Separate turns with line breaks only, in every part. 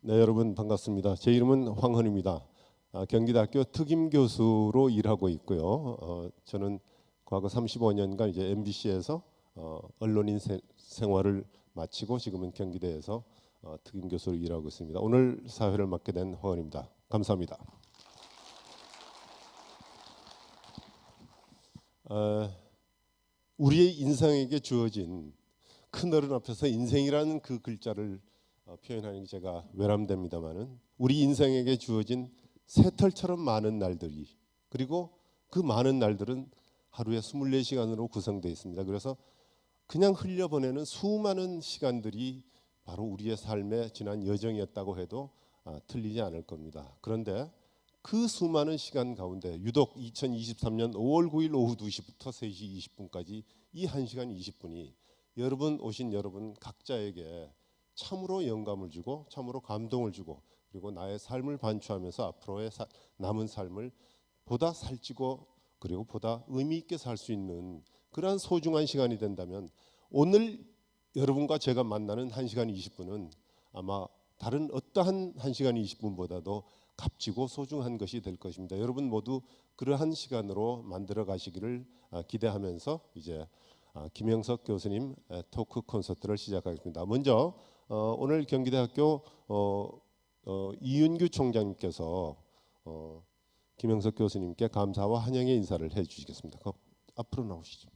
네, 여러분 반갑습니다. 제 이름은 황헌입니다. 경기대학교 특임 교수로 일하고 있고요. 저는 과거 35년간 이제 MBC에서 언론인 생활을 마치고 지금은 경기대에서 특임 교수로 일하고 있습니다. 오늘 사회를 맡게 된 황헌입니다. 감사합니다. 우리의 인생에게 주어진 큰 어른 앞에서 인생이라는 그 글자를 표현하는 게 제가 외람됩니다만은 우리 인생에게 주어진 새털처럼 많은 날들이, 그리고 그 많은 날들은 하루에 24시간으로 구성되어 있습니다. 그래서 그냥 흘려보내는 수많은 시간들이 바로 우리의 삶의 지난 여정이었다고 해도 틀리지 않을 겁니다. 그런데 그 수많은 시간 가운데 유독 2023년 5월 9일 오후 2시부터 3시 20분까지 이 1시간 20분이 오신 여러분 각자에게 참으로 영감을 주고 참으로 감동을 주고, 그리고 나의 삶을 반추하면서 앞으로의 남은 삶을 보다 살찌고 그리고 보다 의미 있게 살 수 있는 그러한 소중한 시간이 된다면, 오늘 여러분과 제가 만나는 1시간 20분은 아마 다른 어떠한 1시간 20분보다도 값지고 소중한 것이 될 것입니다. 여러분 모두 그러한 시간으로 만들어 가시기를 기대하면서 이제 김형석 교수님 토크 콘서트를 시작하겠습니다. 먼저 오늘 경기대학교 이윤규 총장님께서 김형석 교수님께 감사와 환영의 인사를 해주시겠습니다. 앞으로 나오시죠.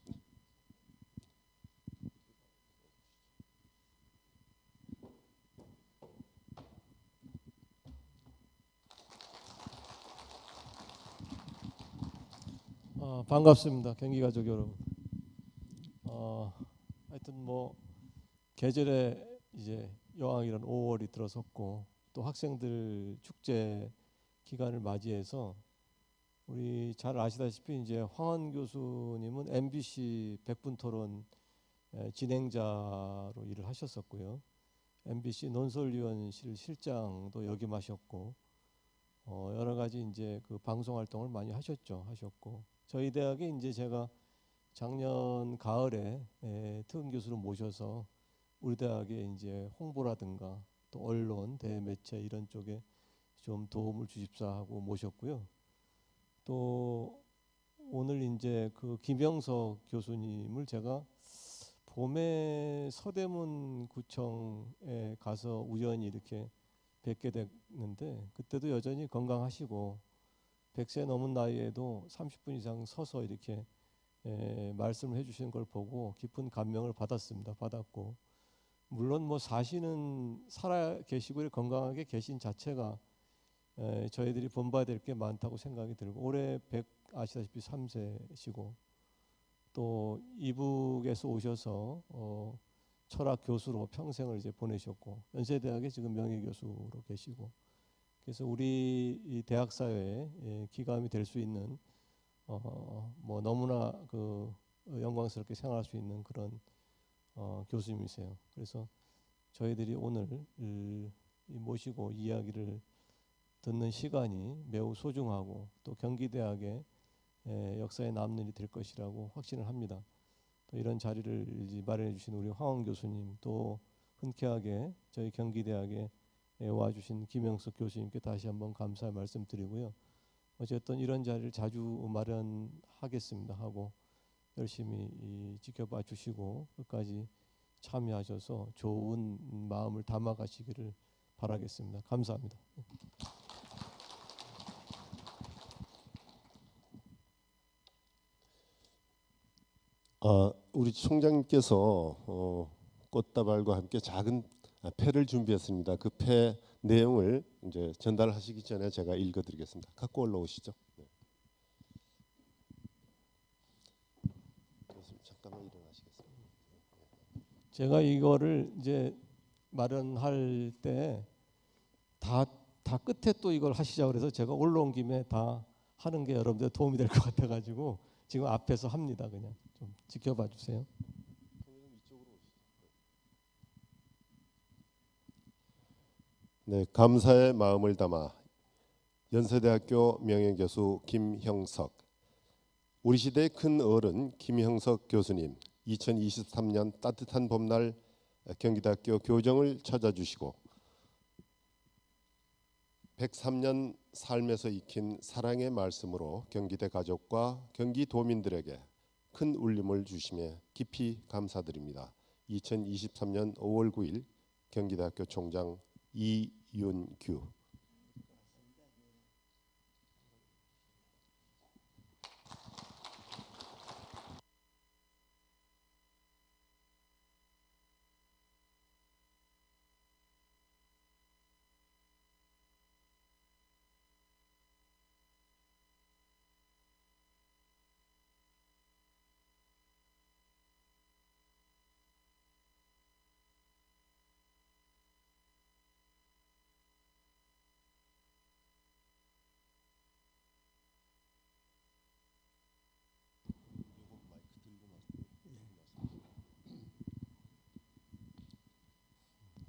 반갑습니다. 경기 가족 여러분. 하여튼 뭐 계절에 이제 여왕이란 5월이 들어섰고 또 학생들 축제 기간을 맞이해서 우리 잘 아시다시피 이제 황헌 교수님은 MBC 100분 토론 진행자로 일을 하셨었고요. MBC 논설위원실 실장도 역임하셨고 여러 가지 이제 그 방송 활동을 많이 하셨고 저희 대학에 이제 제가 작년 가을에 특임 교수로 모셔서 우리 대학의 이제 홍보라든가 또 언론, 대매체 이런 쪽에 좀 도움을 주십사 하고 모셨고요. 또 오늘 이제 그 김형석 교수님을 제가 봄에 서대문 구청에 가서 우연히 이렇게 뵙게 됐는데, 그때도 여전히 건강하시고 100세 넘은 나이에도 30분 이상 서서 이렇게 말씀을 해주시는 걸 보고 깊은 감명을 받았고, 물론 뭐 살아 계시고 건강하게 계신 자체가 저희들이 본받아야 될 게 많다고 생각이 들고, 올해 100 아시다시피 3세시고 또 이북에서 오셔서 철학 교수로 평생을 이제 보내셨고 연세대학에 지금 명예교수로 계시고, 그래서 우리 이 대학 사회에 기감이 될 수 있는 뭐 너무나 그 영광스럽게 생활할 수 있는 그런 교수님이세요. 그래서 저희들이 오늘 모시고 이야기를 듣는 시간이 매우 소중하고 또 경기대학의 역사에 남는 일이 될 것이라고 확신을 합니다. 또 이런 자리를 마련해 주신 우리 황헌 교수님, 또 흔쾌하게 저희 경기대학에 와주신 김형석 교수님께 다시 한번 감사의 말씀드리고요. 어쨌든 이런 자리를 자주 마련하겠습니다 하고 열심히 지켜봐 주시고 끝까지 참여하셔서 좋은 마음을 담아 가시기를 바라겠습니다. 감사합니다.
우리 총장님께서 꽃다발과 함께 작은 패를 준비했습니다. 그 패 내용을 이제 전달하시기 전에 제가 읽어드리겠습니다. 갖고 올라오시죠. 네. 잠깐만 일어나시겠습니다.
제가 이거를 이제 마련할 때 다 끝에 또 이걸 하시자 그래서 제가 올라온 김에 다 하는 게 여러분들 도움이 될 것 같아가지고 지금 앞에서 합니다. 그냥 좀 지켜봐 주세요.
네, 감사의 마음을 담아 연세대학교 명예교수 김형석, 우리 시대의 큰 어른 김형석 교수님, 2023년 따뜻한 봄날 경기대학교 교정을 찾아주시고 103년 삶에서 익힌 사랑의 말씀으로 경기대 가족과 경기도민들에게 큰 울림을 주심에 깊이 감사드립니다. 2023년 5월 9일 경기대학교 총장 이윤규.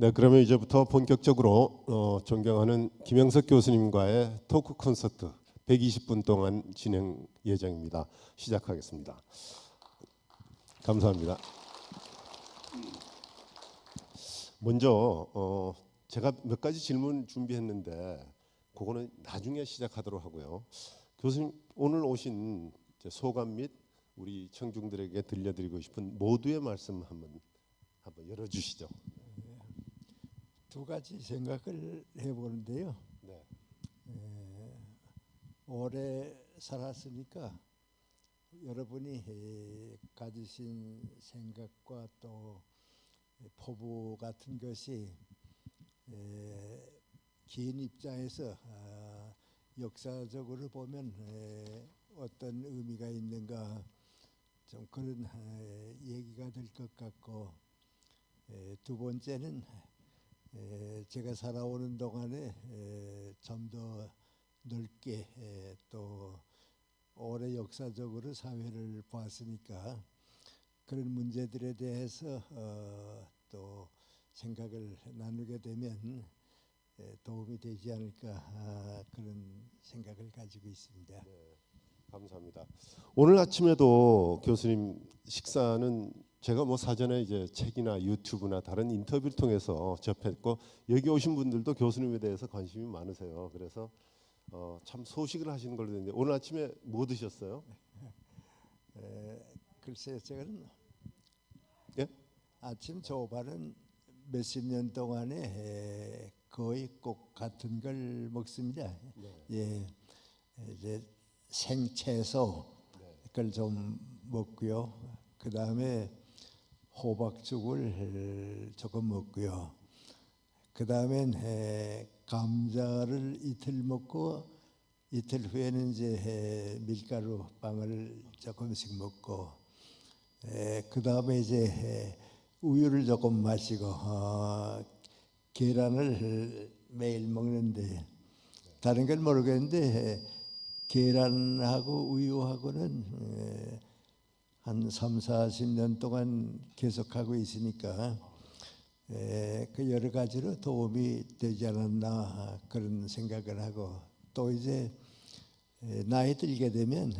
네, 그러면 이제부터 본격적으로 존경하는 김영석 교수님과의 토크 콘서트 120분 동안 진행 예정입니다. 시작하겠습니다. 감사합니다. 먼저 제가 몇 가지 질문 준비했는데 그거는 나중에 시작하도록 하고요. 교수님 오늘 오신 소감 및 우리 청중들에게 들려드리고 싶은 모두의 말씀 한번 열어주시죠.
두 가지 생각을 해보는데요.
네.
오래 살았으니까 여러분이 가지신 생각과 또 포부 같은 것이 긴 입장에서 역사적으로 보면 어떤 의미가 있는가 좀 그런 얘기가 될 것 같고, 두 번째는 제가 살아오는 동안에 좀 더 넓게 또 오래 역사적으로 사회를 봤으니까 그런 문제들에 대해서 또 생각을 나누게 되면 도움이 되지 않을까 그런 생각을 가지고 있습니다.
네, 감사합니다. 오늘 아침에도 교수님 식사는 제가 뭐 사전에 이제 책이나 유튜브나 다른 인터뷰를 통해서 접했고 여기 오신 분들도 교수님에 대해서 관심이 많으세요. 그래서 참 소식을 하시는 걸로 됐는데 오늘 아침에 뭐 드셨어요?
글쎄요, 제가는
예?
아침 조반은 몇십 년 동안에 거의 꼭 같은 걸 먹습니다.
네.
예, 이제 생채소 그걸 좀 먹고요. 그 다음에 호박죽을 조금 먹고요. 그 다음엔 감자를 이틀 먹고 이틀 후에는 이제 밀가루 빵을 조금씩 먹고, 그 다음에 이제 우유를 조금 마시고 계란을 매일 먹는데 다른 걸 모르겠는데 계란하고 우유하고는 한 3, 40년 동안 계속하고 있으니까 그 여러 가지로 도움이 되지 않았나 그런 생각을 하고, 또 이제 나이 들게 되면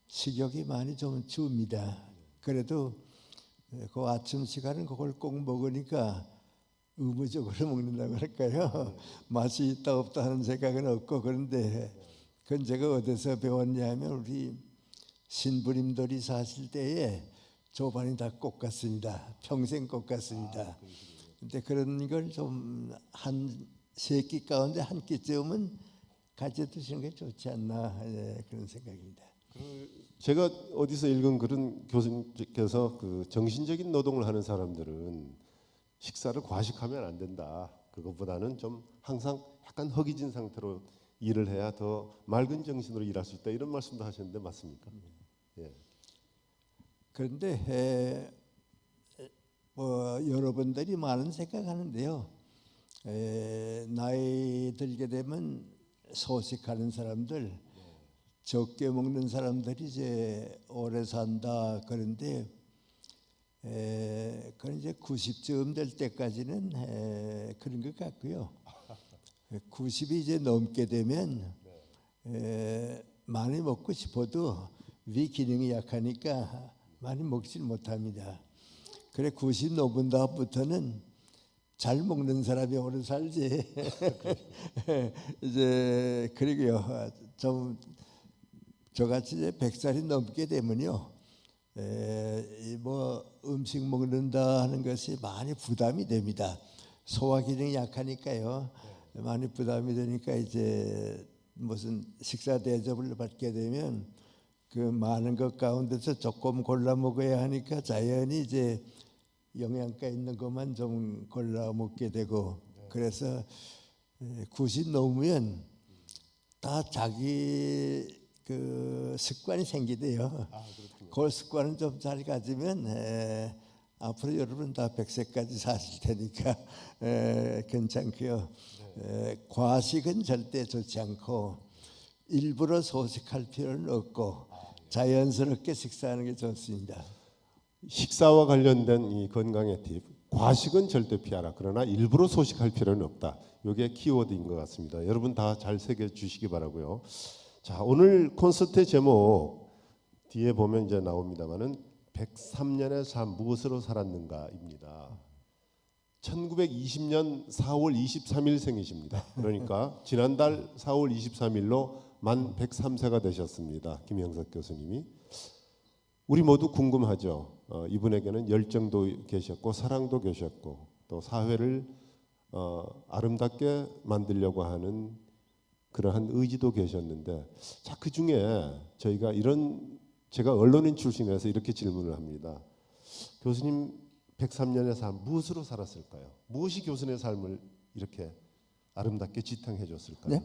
식욕이 많이 좀 줍니다. 그래도 그 아침 시간은 그걸 꼭 먹으니까 의무적으로 먹는다고 할까요? 맛이 있다 없다 하는 생각은 없고, 그런데 그건 제가 어디서 배웠냐면 우리 신부님들이 사실 때에 조반이 다 꽃 같습니다. 평생 꽃 같습니다. 근데 그런 걸 좀 한 세 끼 가운데 한 끼쯤은 가져 드시는 게 좋지 않나 그런 생각입니다.
제가 어디서 읽은 글은 교수님께서 그 정신적인 노동을 하는 사람들은 식사를 과식하면 안 된다. 그것보다는 좀 항상 약간 허기진 상태로 일을 해야 더 맑은 정신으로 일할 수 있다. 이런 말씀도 하셨는데 맞습니까? 예.
그런데 뭐 여러분들이 많은 생각하는데요. 나이 들게 되면 소식하는 사람들, 적게 먹는 사람들이 이제 오래 산다 그런데 그건 이제 90쯤 될 때까지는 그런 것 같고요. 90이 이제 넘게 되면 많이 먹고 싶어도 위 기능이 약하니까 많이 먹질 못합니다. 그래 90 넘은 다음부터는 잘 먹는 사람이 오래 살지. 이제 그러게요. 좀 저같이 이제 100살이 넘게 되면요, 뭐 음식 먹는다 하는 것이 많이 부담이 됩니다. 소화 기능이 약하니까요. 많이 부담이 되니까 이제 무슨 식사 대접을 받게 되면 그 많은 것 가운데서 조금 골라 먹어야 하니까 자연히 이제 영양가 있는 것만 좀 골라 먹게 되고, 그래서 90 넘으면 다 자기 그 습관이 생기대요. 그 습관은 좀 잘 가지면 앞으로 여러분 다 100세까지 사실 테니까 괜찮고요. 과식은 절대 좋지 않고 일부러 소식할 필요는 없고 자연스럽게 식사하는 게 좋습니다.
식사와 관련된 이 건강의 팁, 과식은 절대 피하라. 그러나 일부러 소식할 필요는 없다. 이게 키워드인 것 같습니다. 여러분 다 잘 새겨 주시기 바라고요. 자, 오늘 콘서트의 제목 뒤에 보면 이제 나옵니다만은 103년의 삶 무엇으로 살았는가입니다. 1920년 4월 23일 생이십니다. 그러니까 지난달 4월 23일로 만 103세가 되셨습니다. 김영석 교수님이. 우리 모두 궁금하죠. 이분에게는 열정도 계셨고 사랑도 계셨고 또 사회를 아름답게 만들려고 하는 그러한 의지도 계셨는데, 자, 그 중에 저희가 제가 언론인 출신이라서 이렇게 질문을 합니다. 교수님 103년의 삶 무엇으로 살았을까요? 무엇이 교수님의 삶을 이렇게 아름답게 지탱해 줬을까요?
네?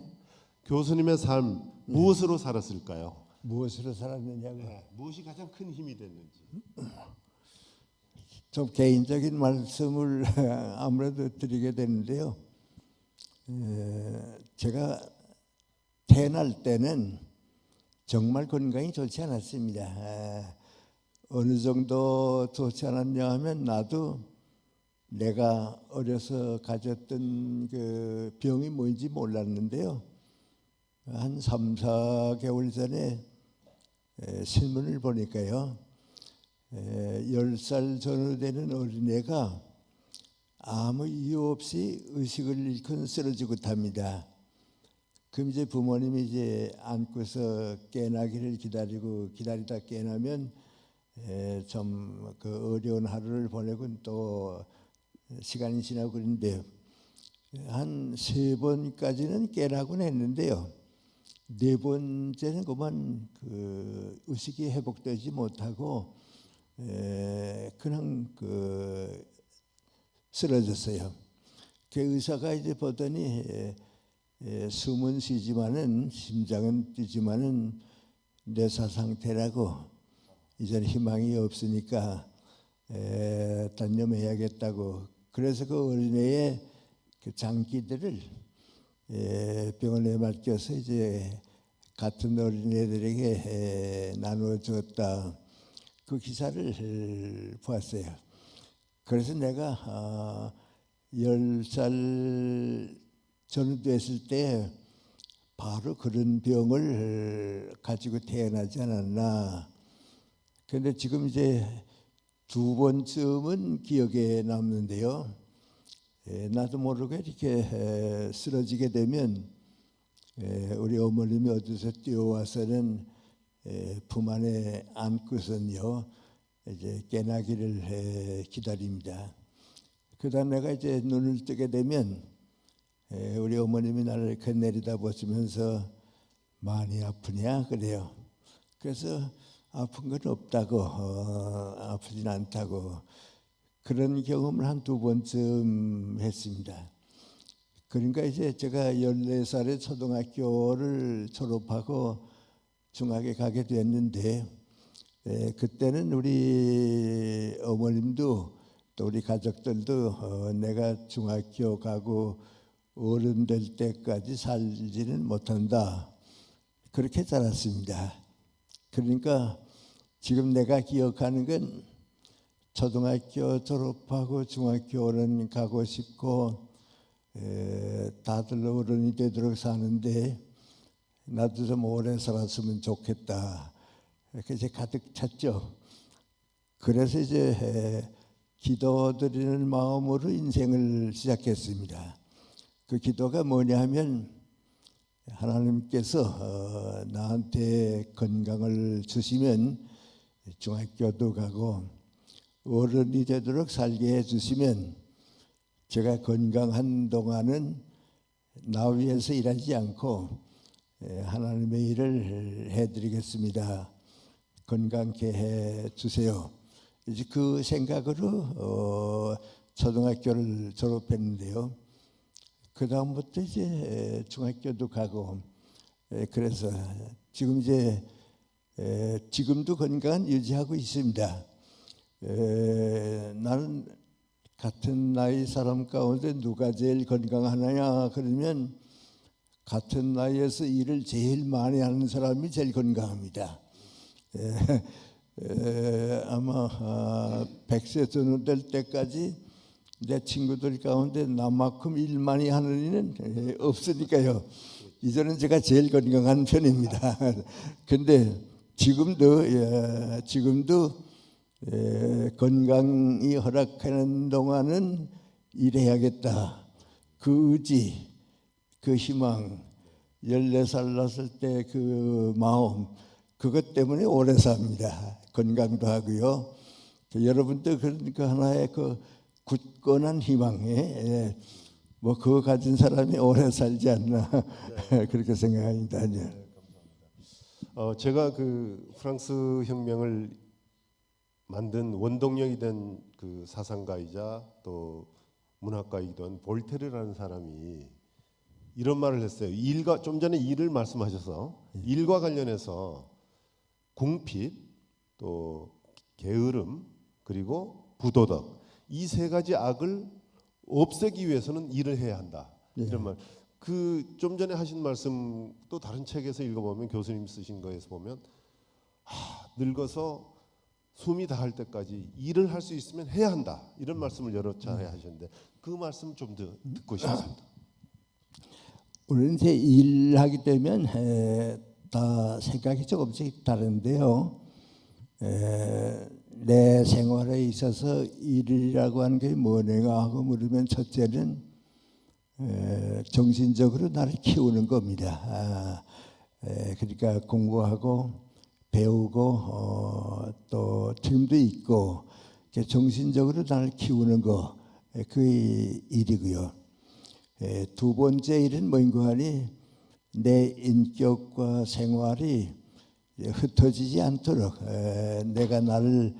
교수님의 삶 무엇으로 살았을까요?
무엇으로 살았느냐고.
무엇이 가장 큰 힘이 됐는지.
좀 개인적인 말씀을 아무래도 드리게 되는데요. 제가 태어날 때는 정말 건강이 좋지 않았습니다. 어느 정도 좋지 않았냐 하면 나도 내가 어려서 가졌던 그 병이 뭔지 몰랐는데요. 한 3, 4개월 전에 신문을 보니까요, 10살 전후 되는 어린애가 아무 이유 없이 의식을 잃고 쓰러지고 탑니다. 그럼 이제 부모님이 이제 안고서 깨나기를 기다리다 깨나면 좀 그 어려운 하루를 보내고 또 시간이 지나고 그런데 한 3번까지는 깨나곤 했는데요. 4번째는 그만 그 의식이 회복되지 못하고 그냥 그 쓰러졌어요. 그 의사가 이제 보더니 숨은 쉬지만은 심장은 뛰지만은 뇌사 상태라고 이제는 희망이 없으니까 단념해야겠다고. 그래서 그 어린애의 그 장기들을 병원에 맡겨서 이제 같은 어린애들에게 나누어 주었다. 그 기사를 보았어요. 그래서 내가 10살 전후됐을 때 바로 그런 병을 가지고 태어나지 않았나. 그런데 지금 이제 2번쯤은 기억에 남는데요. 나도 모르게 이렇게 쓰러지게 되면 우리 어머님이 어디서 뛰어와서는 품 안에 안고선요 이제 깨나기를 기다립니다. 그다음 내가 이제 눈을 뜨게 되면 우리 어머님이 나를 이렇게 내려다보시면서 많이 아프냐 그래요. 그래서 아픈 건 없다고, 아프진 않다고. 그런 경험을 한 2번쯤 했습니다. 그러니까 이제 제가 14살에 초등학교를 졸업하고 중학에 가게 됐는데 그때는 우리 어머님도 또 우리 가족들도 내가 중학교 가고 어른 될 때까지 살지는 못한다. 그렇게 자랐습니다. 그러니까 지금 내가 기억하는 건 초등학교 졸업하고 중학교는 가고 싶고 다들 어른이 되도록 사는데 나도 좀 오래 살았으면 좋겠다. 이렇게 이제 가득 찼죠. 그래서 이제 기도드리는 마음으로 인생을 시작했습니다. 그 기도가 뭐냐 하면 하나님께서 나한테 건강을 주시면 중학교도 가고 어른이 되도록 살게 해주시면 제가 건강한 동안은 나 위해서 일하지 않고 하나님의 일을 해드리겠습니다. 건강케 해주세요. 이제 그 생각으로 초등학교를 졸업했는데요. 그 다음부터 이제 중학교도 가고 그래서 지금 이제 지금도 건강은 유지하고 있습니다. 나는 같은 나이 사람 가운데 누가 제일 건강하느냐 그러면 같은 나이에서 일을 제일 많이 하는 사람이 제일 건강합니다. 아마 100세 전후 될 때까지 내 친구들 가운데 나만큼 일 많이 하는 이는 없으니까요. 이제는 제가 제일 건강한 편입니다. 근데 지금도 건강이 허락하는 동안은 일해야겠다. 그 의지, 그 희망, 14살 났을 때 그 마음, 그것 때문에 오래 삽니다. 건강도 하고요. 여러분도 그러니까 하나의 그 굳건한 희망에 뭐 그거 가진 사람이 오래 살지 않나 그렇게 생각합니다.
제가 그 프랑스 혁명을 만든 원동력이 된 그 사상가이자 또 문학가이기도 한 볼테르라는 사람이 이런 말을 했어요. 일과 좀 전에 일을 말씀하셔서 일과 관련해서 궁핍, 또 게으름, 그리고 부도덕 이 세 가지 악을 없애기 위해서는 일을 해야 한다. 이런 말. 그 좀 전에 하신 말씀 또 다른 책에서 읽어보면 교수님 쓰신 거에서 보면 늙어서 숨이 다할 때까지 일을 할 수 있으면 해야 한다. 이런 말씀을 여러 차례 하셨는데 그 말씀 좀 더 듣고 싶습니다.
우리는 이제 일하게 되면 다 생각이 조금씩 다른데요. 내 생활에 있어서 일이라고 하는 게 뭐냐고 하고 물으면 첫째는 정신적으로 나를 키우는 겁니다. 그러니까 공부하고 배우고 또 책임도 있고 정신적으로 나를 키우는 거 그 일이고요. 두 번째 일은 뭔가 하니 내 인격과 생활이 흩어지지 않도록 내가 나를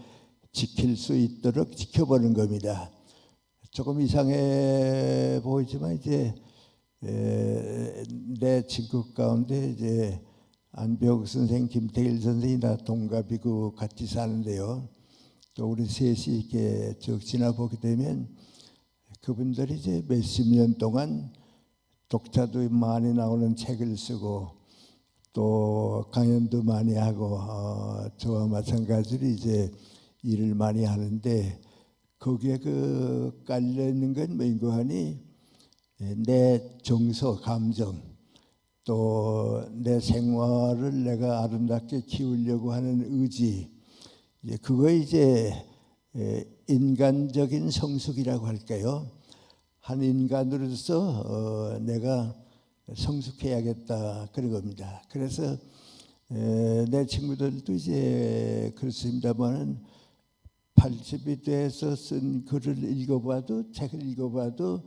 지킬 수 있도록 지켜보는 겁니다. 조금 이상해 보이지만 이제 내 친구 가운데 이제 안병 선생, 김태일 선생이 다 동갑이고 같이 사는데요. 또 우리 셋이 이렇게 쭉 지나보게 되면 그분들이 이제 몇십 년 동안 독자도 많이 나오는 책을 쓰고 또 강연도 많이 하고 저와 마찬가지로 이제 일을 많이 하는데 거기에 그 깔려 있는 건 뭔가 하니 내 정서, 감정 또 내 생활을 내가 아름답게 키우려고 하는 의지 그거 이제 인간적인 성숙이라고 할까요? 한 인간으로서 내가 성숙해야겠다 그런 겁니다. 그래서 내 친구들도 이제 그렇습니다만은 80이 돼서 쓴 글을 읽어봐도 책을 읽어봐도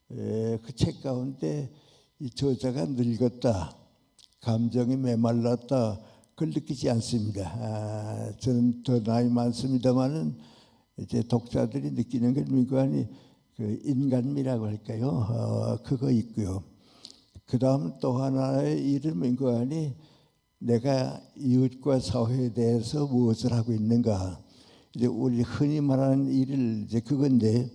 그 책 가운데 이 저자가 늙었다, 감정이 메말랐다 그걸 느끼지 않습니다. 저는 더 나이 많습니다만은 이제 독자들이 느끼는 걸 민관이 그 인간미라고 할까요? 그거 있고요. 그 다음 또 하나의 일은 민관이 내가 이웃과 사회에 대해서 무엇을 하고 있는가. 이제 우리 흔히 말하는 일을 이제 그건데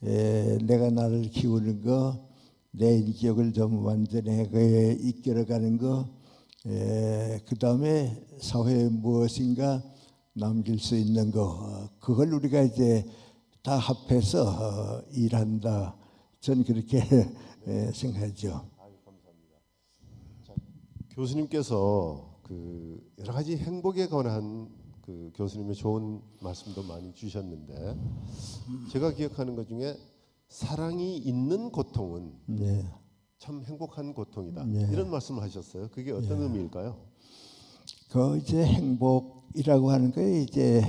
내가 나를 키우는 거, 내 인격을 좀 완전하게 이끌어가는 거, 그 다음에 사회에 무엇인가 남길 수 있는 거, 그걸 우리가 이제 다 합해서 일한다. 저는 그렇게 생각하죠.
감사합니다. 자, 교수님께서 그 여러 가지 행복에 관한 그 교수님의 좋은 말씀도 많이 주셨는데 제가 기억하는 것 중에 사랑이 있는 고통은
네.
참 행복한 고통이다.
네.
이런 말씀을 하셨어요. 그게 어떤 의미일까요?
그 이제 행복이라고 하는 게 이제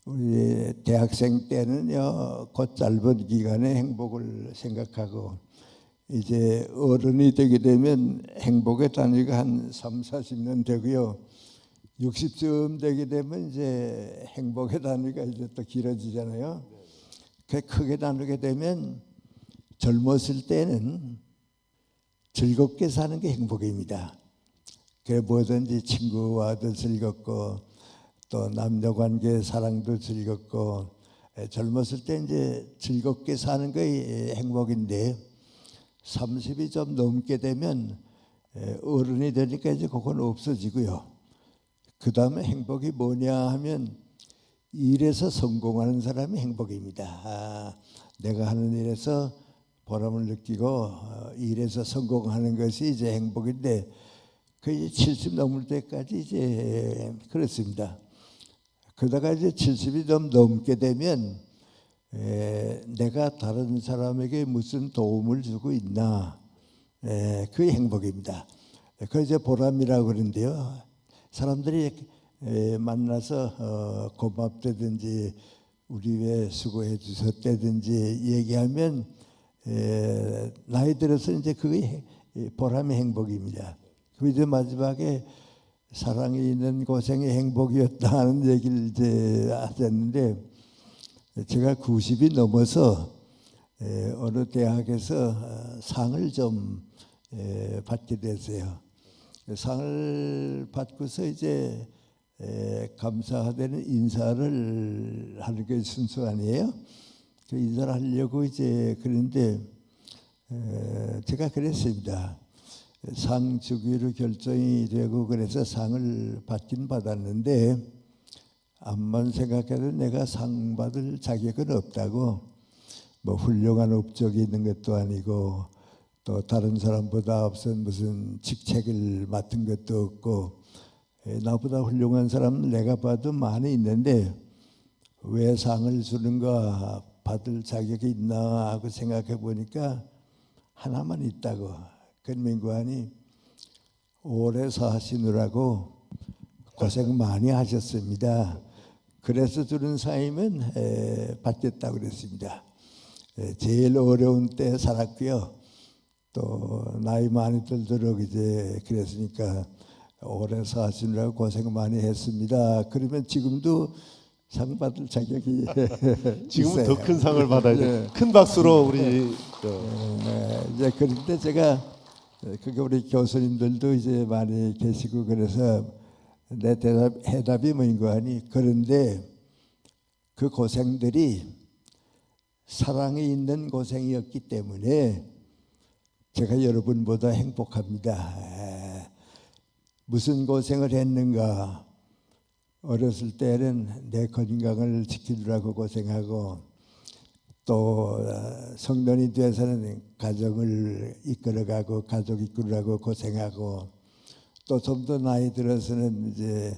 우리 대학생 때는요, 그 짧은 기간의 행복을 생각하고 이제 어른이 되게 되면 행복의 단위가 한 3, 40년 되고요. 60쯤 되게 되면 이제 행복의 단위가 이제 또 길어지잖아요. 그 크게 나누게 되면 젊었을 때는 즐겁게 사는 게 행복입니다. 그 뭐든지 친구와도 즐겁고 또 남녀관계 사랑도 즐겁고 젊었을 때 이제 즐겁게 사는 게 행복인데 30이 좀 넘게 되면 어른이 되니까 이제 그건 없어지고요. 그 다음에 행복이 뭐냐 하면 일에서 성공하는 사람이 행복입니다. 내가 하는 일에서 보람을 느끼고 일에서 성공하는 것이 이제 행복인데 그 이제 70 넘을 때까지 이제 그렇습니다. 그러다가 이제 70이 좀 넘게 되면 내가 다른 사람에게 무슨 도움을 주고 있나, 그게 행복입니다. 그 이제 보람이라고 그러는데요. 사람들이 만나서 고맙다든지 우리 왜 수고해 주셨다든지 얘기하면 나이 들어서 이제 그게 보람의 행복입니다. 그 이제 마지막에 사랑이 있는 고생이 행복이었다 하는 얘기를 이제 하셨는데 제가 90이 넘어서 어느 대학에서 상을 좀 받게 됐어요. 상을 받고서 이제 감사하다는 인사를 하는 게 순서 아니에요? 그 인사를 하려고 이제 그런데 제가 그랬습니다. 상 주기로 결정이 되고 그래서 상을 받긴 받았는데 암만 생각해도 내가 상 받을 자격은 없다고, 뭐 훌륭한 업적이 있는 것도 아니고 또 다른 사람보다 앞선 무슨 직책을 맡은 것도 없고 나보다 훌륭한 사람은 내가 봐도 많이 있는데 왜 상을 주는가, 받을 자격이 있나 하고 생각해 보니까 하나만 있다고. 근민관이 오래 사시느라고 고생 많이 하셨습니다. 그래서 주는 상이면 받겠다고 그랬습니다. 제일 어려운 때 살았고요. 또 나이 많이 들도록 이제 그랬으니까 오래 사시느라고 고생 많이 했습니다. 그러면 지금도 상 받을 자격이
지금은
있어요.
더 큰 상을 받아야죠.
네.
큰 박수로 우리
이제 그런데 제가 그게 우리 교수님들도 이제 많이 계시고 그래서 내 해답이 뭔가 하니, 그런데 그 고생들이 사랑이 있는 고생이었기 때문에 제가 여러분보다 행복합니다. 무슨 고생을 했는가? 어렸을 때는 내 건강을 지키려고 고생하고 또 성년이 돼서는 가정을 이끌어가고 가족 이끌으라고 고생하고 또 좀 더 나이 들어서는 이제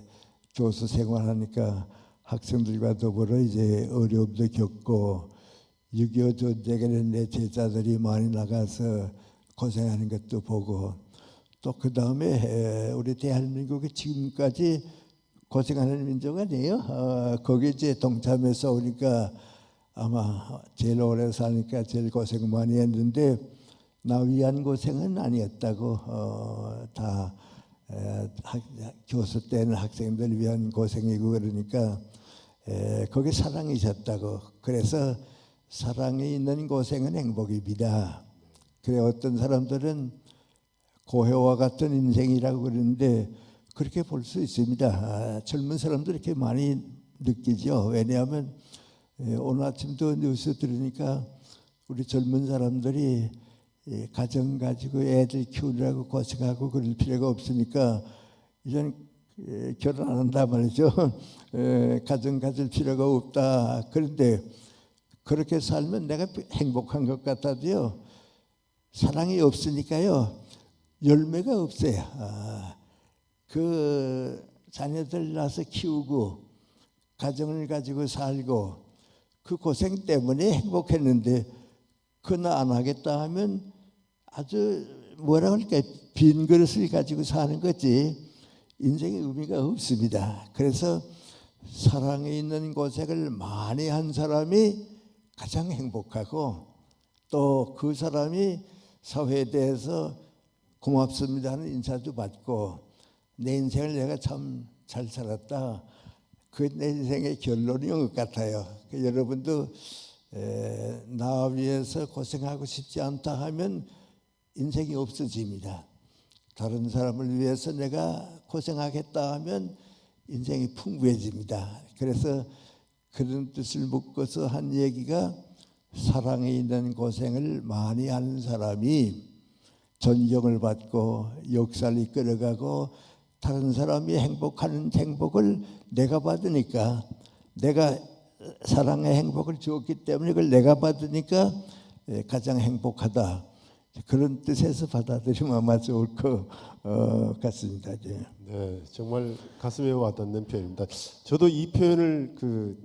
교수 생활하니까 학생들과 더불어 이제 어려움도 겪고 6.25 전쟁에는 내 제자들이 많이 나가서 고생하는 것도 보고 또 그 다음에 우리 대한민국이 지금까지 고생하는 민족 아니에요? 거기 이제 동참해서 오니까 아마 제일 오래 사니까 제일 고생 많이 했는데 나 위한 고생은 아니었다고. 다 교수 때는 학생들 위한 고생이고 그러니까 거기 사랑이 있었다고. 그래서 사랑이 있는 고생은 행복입니다. 그래 어떤 사람들은 고해와 같은 인생이라고 그러는데 그렇게 볼 수 있습니다. 젊은 사람들 이렇게 많이 느끼죠. 왜냐하면 오늘 아침도 뉴스 들으니까 우리 젊은 사람들이 가정 가지고 애들 키우느라고 고생하고 그럴 필요가 없으니까 이제는 결혼 안 한다 말이죠. 가정 가질 필요가 없다. 그런데 그렇게 살면 내가 행복한 것 같아도요. 사랑이 없으니까요. 열매가 없어요. 그 자녀들 낳아서 키우고 가정을 가지고 살고 그 고생 때문에 행복했는데 그나 안 하겠다 하면 아주 뭐라 할까 빈 그릇을 가지고 사는 거지 인생의 의미가 없습니다. 그래서 사랑에 있는 고생을 많이 한 사람이 가장 행복하고 또 그 사람이 사회에 대해서 고맙습니다 하는 인사도 받고 내 인생을 내가 참 잘 살았다. 그 내 인생의 결론인 것 같아요. 여러분도 나 위해서 고생하고 싶지 않다 하면 인생이 없어집니다. 다른 사람을 위해서 내가 고생하겠다 하면 인생이 풍부해집니다. 그래서 그런 뜻을 묶어서 한 얘기가 사랑에 있는 고생을 많이 하는 사람이 존경을 받고 역사를 이끌어가고 다른 사람이 행복하는 행복을 내가 받으니까 내가 사랑의 행복을 주었기 때문에 그걸 내가 받으니까 가장 행복하다. 그런 뜻에서 받아들이면 아마 좋을 것 같습니다.
네, 정말 가슴에 와닿는 표현입니다. 저도 이 표현을 그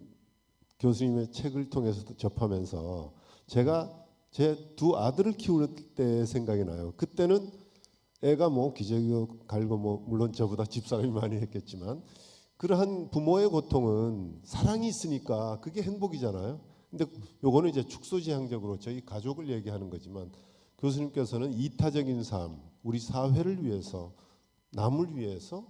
교수님의 책을 통해서 접하면서 제가 제 두 아들을 키울 때 생각이 나요. 그때는 애가 뭐 기저귀 갈고 뭐 물론 저보다 집사람이 많이 했겠지만 그러한 부모의 고통은 사랑이 있으니까 그게 행복이잖아요. 근데 요거는 이제 축소지향적으로 저희 가족을 얘기하는 거지만 교수님께서는 이타적인 삶, 우리 사회를 위해서 남을 위해서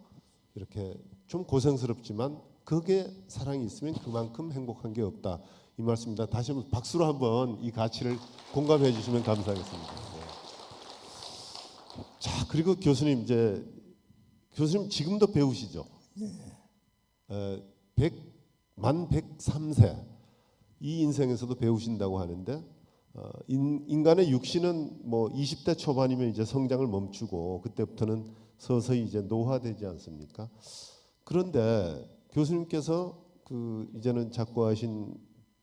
이렇게 좀 고생스럽지만 그게 사랑이 있으면 그만큼 행복한 게 없다. 이 말씀입니다. 다시 한번 박수로 한번 이 가치를 공감해 주시면 감사하겠습니다. 네. 자, 그리고 교수님 교수님 지금도 배우시죠? 만 103세 이 인생에서도 배우신다고 하는데 인간의 육신은 뭐 20대 초반이면 이제 성장을 멈추고 그때부터는 서서히 이제 노화되지 않습니까? 그런데 교수님께서 그 이제는 작고하신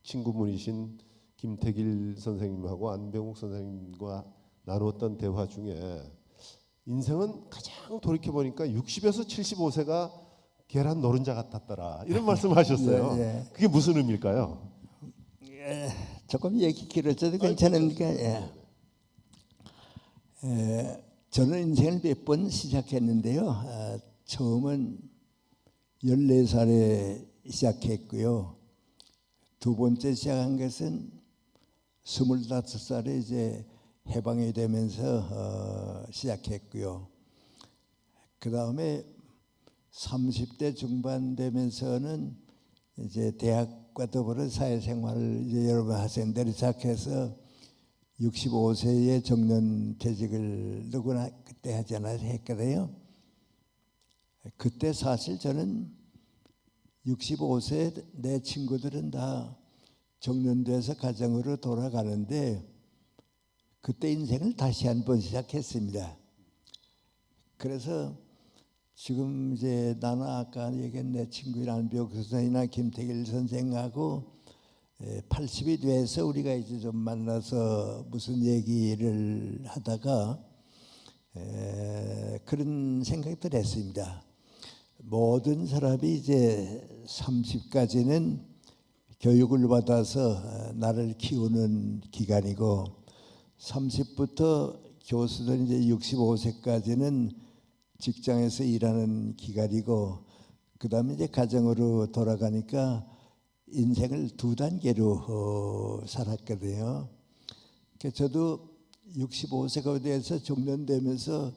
친구분이신 김태길 선생님하고 안병욱 선생님과 나누었던 대화 중에 인생은 가장 돌이켜 보니까 60에서 75세가 계란 노른자 같았더라 이런 말씀하셨어요.
예.
그게 무슨 의미일까요?
조금 얘기 길어져도 괜찮으니까. 저는 인생을 몇 번 시작했는데요. 처음은 14살에 시작했고요. 두 번째 시작한 것은 25살에 이제 해방이 되면서 시작했고요. 그 다음에 30대 중반 되면서는 이제 대학과 더불어 사회생활을 이제 여러분 학생들이 시작해서 65세에 정년퇴직을 누구나 그때 하잖아요. 했거든요. 그때 사실 저는 65세 내 친구들은 다 정년돼서 가정으로 돌아가는데 그때 인생을 다시 한번 시작했습니다. 그래서 지금 이제 나는 아까 얘기한 내 친구인 안병욱 선생이나 김태길 선생하고 80이 돼서 우리가 이제 좀 만나서 무슨 얘기를 하다가 그런 생각들 했습니다. 모든 사람이 이제 30까지는 교육을 받아서 나를 키우는 기간이고 30부터 교수들 이제 65세까지는 직장에서 일하는 기간이고 그다음에 이제 가정으로 돌아가니까 인생을 두 단계로 살았거든요. 그래서 저도 65세가 돼서 정년되면서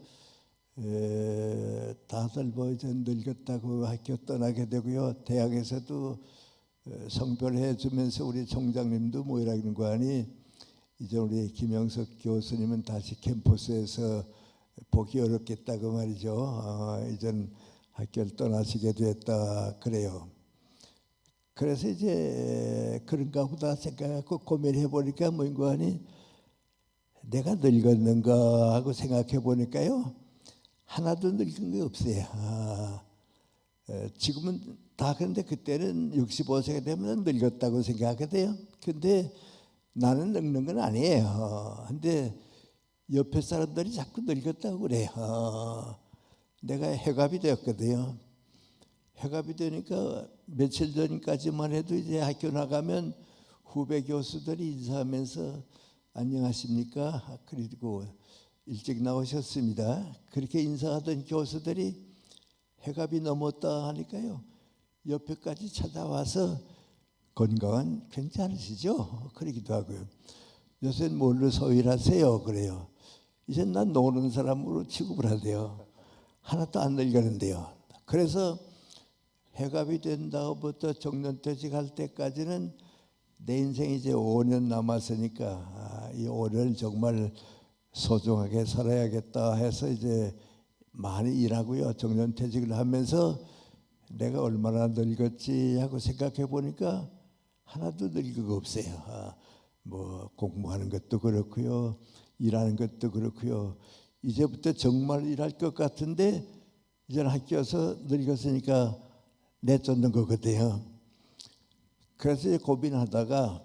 다들 뭐 이제 늙었다고 학교 떠나게 되고요. 대학에서도 성별해 주면서 우리 총장님도 뭐라는 거 아니 이제 우리 김영석 교수님은 다시 캠퍼스에서 보기 어렵겠다고 말이죠. 이젠 학교를 떠나시게 됐다 그래요. 그래서 이제 그런가 보다 생각하고 고민해 보니까 뭔가 하니 내가 늙었는가 하고 생각해 보니까요. 하나도 늙은 게 없어요. 지금은 다 그런데 그때는 65세가 되면 늙었다고 생각하거든요. 근데 나는 늙는 건 아니에요. 근데 옆에 사람들이 자꾸 늙었다고 그래요. 내가 해갑이 되었거든요. 해갑이 되니까 며칠 전까지만 해도 이제 학교 나가면 후배 교수들이 인사하면서 안녕하십니까? 그리고 일찍 나오셨습니다. 그렇게 인사하던 교수들이 해갑이 넘었다 하니까요. 옆에까지 찾아와서 건강은 괜찮으시죠? 그러기도 하고요. 요새는 뭘로 서일하세요? 그래요. 이제 난 노는 사람으로 취급을 하대요. 하나도 안 늙었는데요. 그래서 해갑이 된 다음부터 정년퇴직할 때까지는 내 인생이 이제 5년 남았으니까 이 5년을 정말 소중하게 살아야겠다 해서 이제 많이 일하고요. 정년퇴직을 하면서 내가 얼마나 늙었지 하고 생각해 보니까 하나도 늙은 거 없어요. 뭐 공부하는 것도 그렇고요. 일하는 것도 그렇고요. 이제부터 정말 일할 것 같은데 이제는 학교에서 늙었으니까 내쫓는 거거든요. 그래서 이제 고민하다가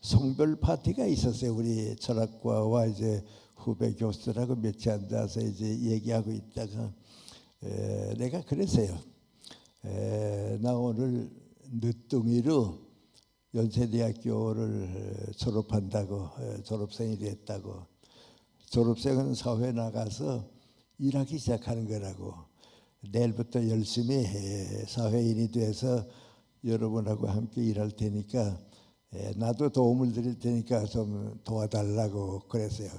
송별 파티가 있었어요. 우리 철학과와 이제 후배 교수들하고 며칠 앉아서 이제 얘기하고 있다가 내가 그랬어요. 나 오늘 늦둥이로 연세대학교를 졸업한다고, 졸업생이 됐다고. 졸업생은 사회 나가서 일하기 시작하는 거라고. 내일부터 열심히 사회인이 돼서 여러분하고 함께 일할 테니까 나도 도움을 드릴 테니까 좀 도와달라고 그랬어요.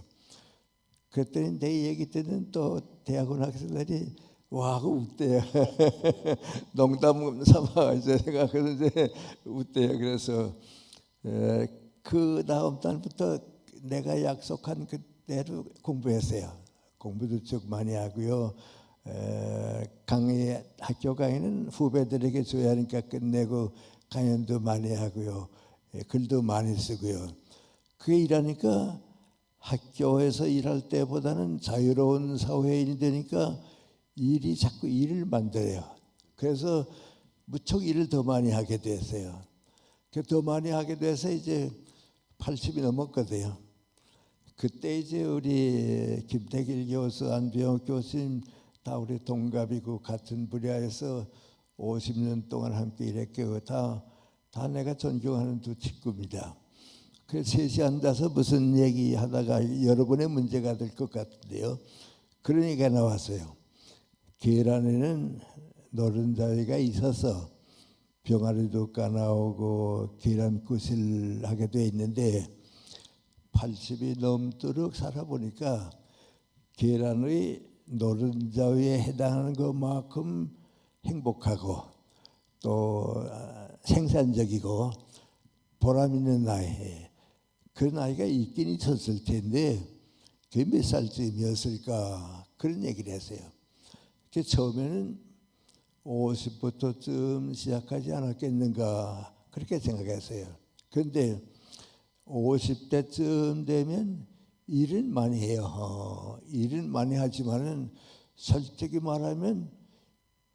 그랬더니 내 얘기 때는 또 대학원 학생들이 와 하고 웃대요. 농담 삼아 이제 생각해서 이제 웃대요. 그래서 그 다음 달부터 내가 약속한 그대로 공부했어요. 공부도 쭉 많이 하고요. 강의 학교 강의는 후배들에게 줘야 하니까 끝내고 강연도 많이 하고요. 글도 많이 쓰고요. 그게 일하니까 학교에서 일할 때보다는 자유로운 사회인이 되니까 일이 자꾸 일을 만들어요. 그래서 무척 일을 더 많이 하게 됐어요. 더 많이 하게 돼서 이제 80이 넘었거든요. 그때 이제 우리 김태길 교수, 안병옥 교수님 다 우리 동갑이고 같은 분야에서 50년 동안 함께 일했고 다 내가 존경하는 두 친구입니다. 그래서 셋이 앉아서 무슨 얘기하다가 여러분의 문제가 될 것 같은데요. 그런 얘기가 나왔어요. 계란에는 노른자위가 있어서 병아리도 까나오고 계란굿을 하게 돼 있는데 80이 넘도록 살아보니까 계란의 노른자위에 해당하는 것만큼 행복하고 또 생산적이고 보람 있는 나이, 그 나이가 있긴 있었을 텐데 그게 몇 살쯤이었을까 그런 얘기를 했어요. 처음에는 50부터쯤 시작하지 않았겠는가 그렇게 생각했어요. 그런데 50대쯤 되면 일은 많이 해요. 일은 많이 하지만은 솔직히 말하면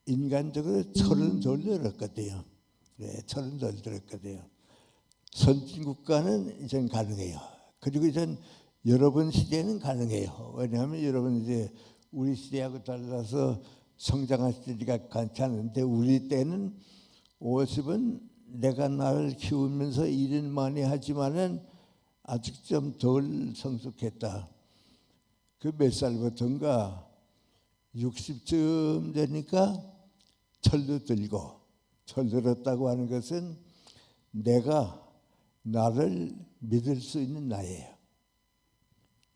인간적으로 철은 덜 들었거든요. 네, 철은 덜 들었거든요. 선진국가는 이젠 가능해요. 그리고 이젠 여러분 시대는 가능해요. 왜냐하면 여러분 이제 우리 시대하고 달라서 성장하시기가 괜찮은데 우리 때는 50은 내가 나를 키우면서 일은 많이 하지만은 아직 좀 덜 성숙했다. 그 몇 살부터인가 60쯤 되니까 철도 들고 철들었다고 하는 것은 내가 나를 믿을 수 있는 나이에요.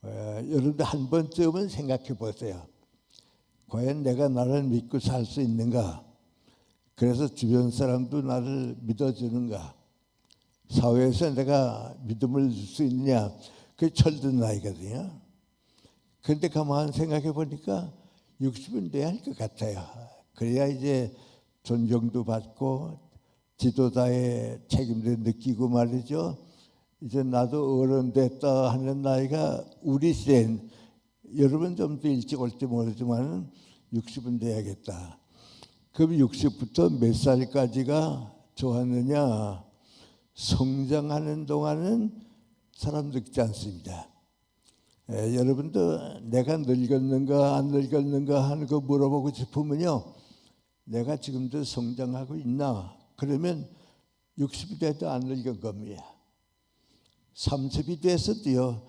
여러분들 한 번쯤은 생각해 보세요. 과연 내가 나를 믿고 살 수 있는가? 그래서 주변 사람도 나를 믿어주는가? 사회에서 내가 믿음을 줄 수 있느냐? 그게 철든 나이거든요. 그런데 가만 생각해 보니까 60은 돼야 할 것 같아요. 그래야 이제 존경도 받고 지도자의 책임도 느끼고 말이죠. 이제 나도 어른 됐다 하는 나이가 우리 시대는 여러분 좀 더 일찍 올지 모르지만 60은 돼야겠다. 그럼 60부터 몇 살까지가 좋았느냐? 성장하는 동안은 사람 늙지 않습니다. 여러분도 내가 늙었는가 안 늙었는가 하는 거 물어보고 싶으면요. 내가 지금도 성장하고 있나? 그러면 60이 돼도 안 늙은 겁니다. 30이 돼서도요,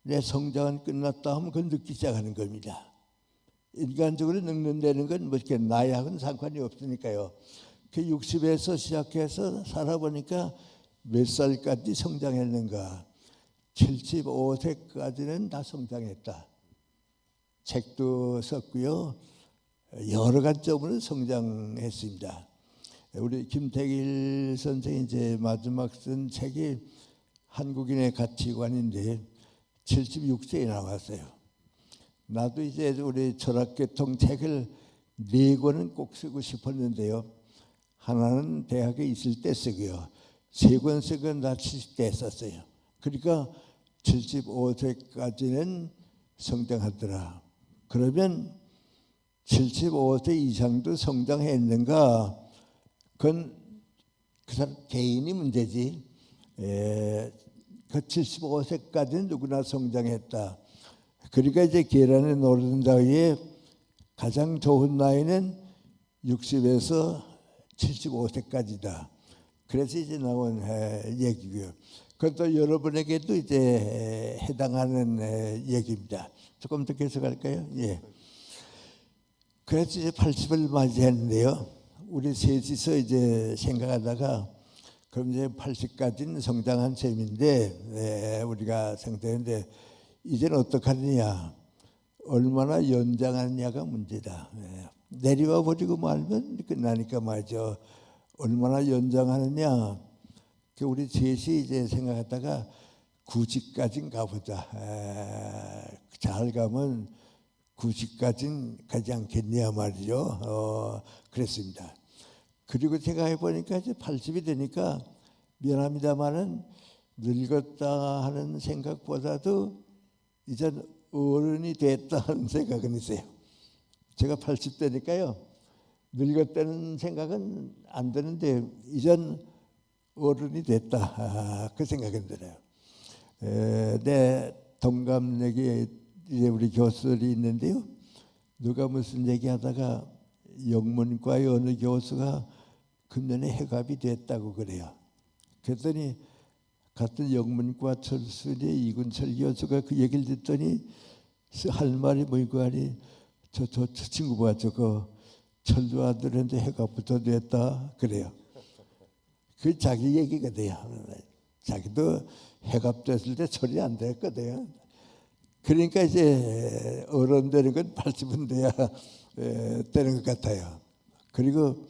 내 성장은 끝났다 하면 그걸 느끼기 시작하는 겁니다. 인간적으로 늙는다는 건 뭐 이렇게 나이하고는 상관이 없으니까요. 그 60에서 시작해서 살아보니까 몇 살까지 성장했는가? 75세까지는 다 성장했다. 책도 썼고요. 여러 관점으로 성장했습니다. 우리 김태길 선생이 이제 마지막 쓴 책이 한국인의 가치관인데 76세에 나왔어요. 나도 이제 우리 철학계통 책을 4권은 꼭 쓰고 싶었는데요. 하나는 대학에 있을 때 쓰고요. 3권 쓰건 다 70대에 썼어요. 그러니까 75세까지는 성장하더라. 그러면 75세 이상도 성장했는가? 그건 그 사람 개인이 문제지. 그 75세까지는 누구나 성장했다. 그러니까 이제 계란에 오르는 나이에 가장 좋은 나이는 60에서 75세까지다. 그래서 이제 나온 얘기고요. 그것도 여러분에게도 이제 해당하는 얘기입니다. 조금 더 계속할까요? 예. 그래서 이제 80을 맞이했는데요. 우리 셋이서 이제 생각하다가 그럼 이제 80까지는 성장한 셈인데 우리가 생각했는데 이제는 어떻게 하느냐, 얼마나 연장하느냐가 문제다. 내려와 버리고 말면 끝나니까 말이죠. 얼마나 연장하느냐. 우리 셋이 이제 생각하다가 90까지는 가보자. 잘 가면 90까지는 가지 않겠냐 말이죠. 그랬습니다. 그리고 제가 해보니까 이제 80이 되니까 미안합니다만은 늙었다 하는 생각보다도 이제 어른이 됐다는 생각은 있어요. 제가 80대니까요. 늙었다는 생각은 안 드는데 이젠 어른이 됐다. 그 생각은 들어요. 내 동갑내기 이제 우리 교수들이 있는데요. 누가 무슨 얘기하다가 영문과의 어느 교수가 금년에 해갑이 됐다고 그래요. 그랬더니 같은 영문과 철수의 이군철 교수가 그 얘기를 듣더니 할 말이 뭐고 하니 저 친구가 저거 철도 아들한테 해갑부터 됐다 그래요. 그 자기 얘기가 돼요. 자기도 해갑 됐을 때 철이 안 됐거든요. 그러니까 이제 어른 되는 건 80은 돼야 되는 것 같아요. 그리고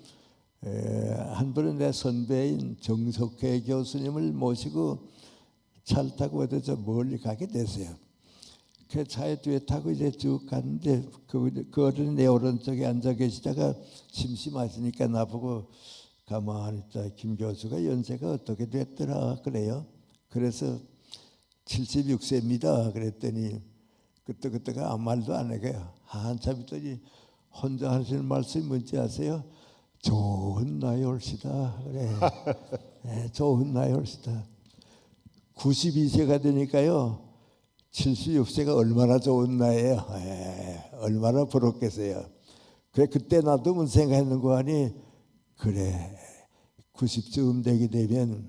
한 번은 내 선배인 정석회 교수님을 모시고 차를 타고 어디서 멀리 가게 됐어요. 그 차에 뒤에 타고 이제 쭉 갔는데 그 어른이 내 오른쪽에 앉아 계시다가 심심하시니까 나보고 가만히 있다. 김 교수가 연세가 어떻게 됐더라 그래요. 그래서 76세입니다. 그랬더니 그때가 아무 말도 안 해요. 한참 있더니 혼자 하시는 말씀이 뭔지 아세요? 좋은 나이 올시다. 그래. 네, 좋은 나이 올시다. 92세가 되니까요. 76세가 얼마나 좋은 나이예요. 얼마나 부럽겠어요. 그래 그때 나도 무슨 생각했는 거 아니? 그래 90쯤 되게 되면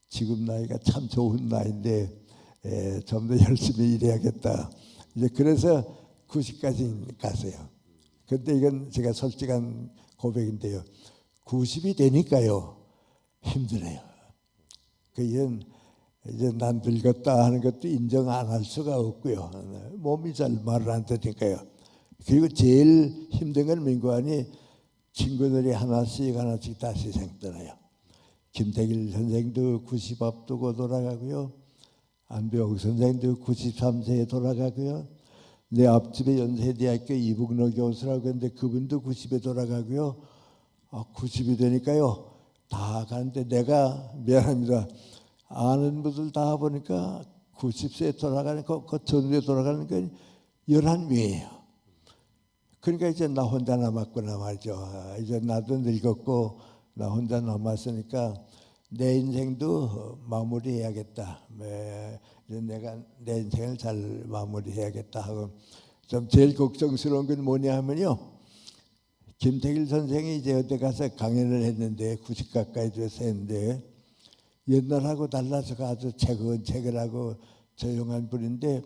지금 나이가 참 좋은 나이인데 좀 더 열심히 일해야겠다. 이제 그래서 90까지 갔어요. 근데 이건 제가 솔직한 고백인데요. 90이 되니까요 힘들어요. 이건 이제 난 늙었다 하는 것도 인정 안 할 수가 없고요. 몸이 잘 말을 안 듣니까요. 그리고 제일 힘든 건 민구하니 친구들이 하나씩 다시 생떠나요. 김태길 선생도 90 앞두고 돌아가고요. 안병 선생도 93세에 돌아가고요. 내 앞집에 연세대학교 이북로 교수라고 했는데 그분도 90에 돌아가고요. 90이 되니까요. 다 가는데 내가 미안합니다. 아는 분들 다 보니까 90세에 돌아가는 그 전후에 돌아가는 건 11명이에요. 그러니까 이제 나 혼자 남았구나 말이죠. 이제 나도 늙었고 나 혼자 남았으니까 내 인생도 마무리해야겠다. 이제 내가 내 인생을 잘 마무리해야겠다 하고 좀 제일 걱정스러운 건 뭐냐 하면요. 김태길 선생이 이제 어디 가서 강연을 했는데 90 가까이 돼서 했는데 옛날하고 달라서 아주 체결하고 조용한 분인데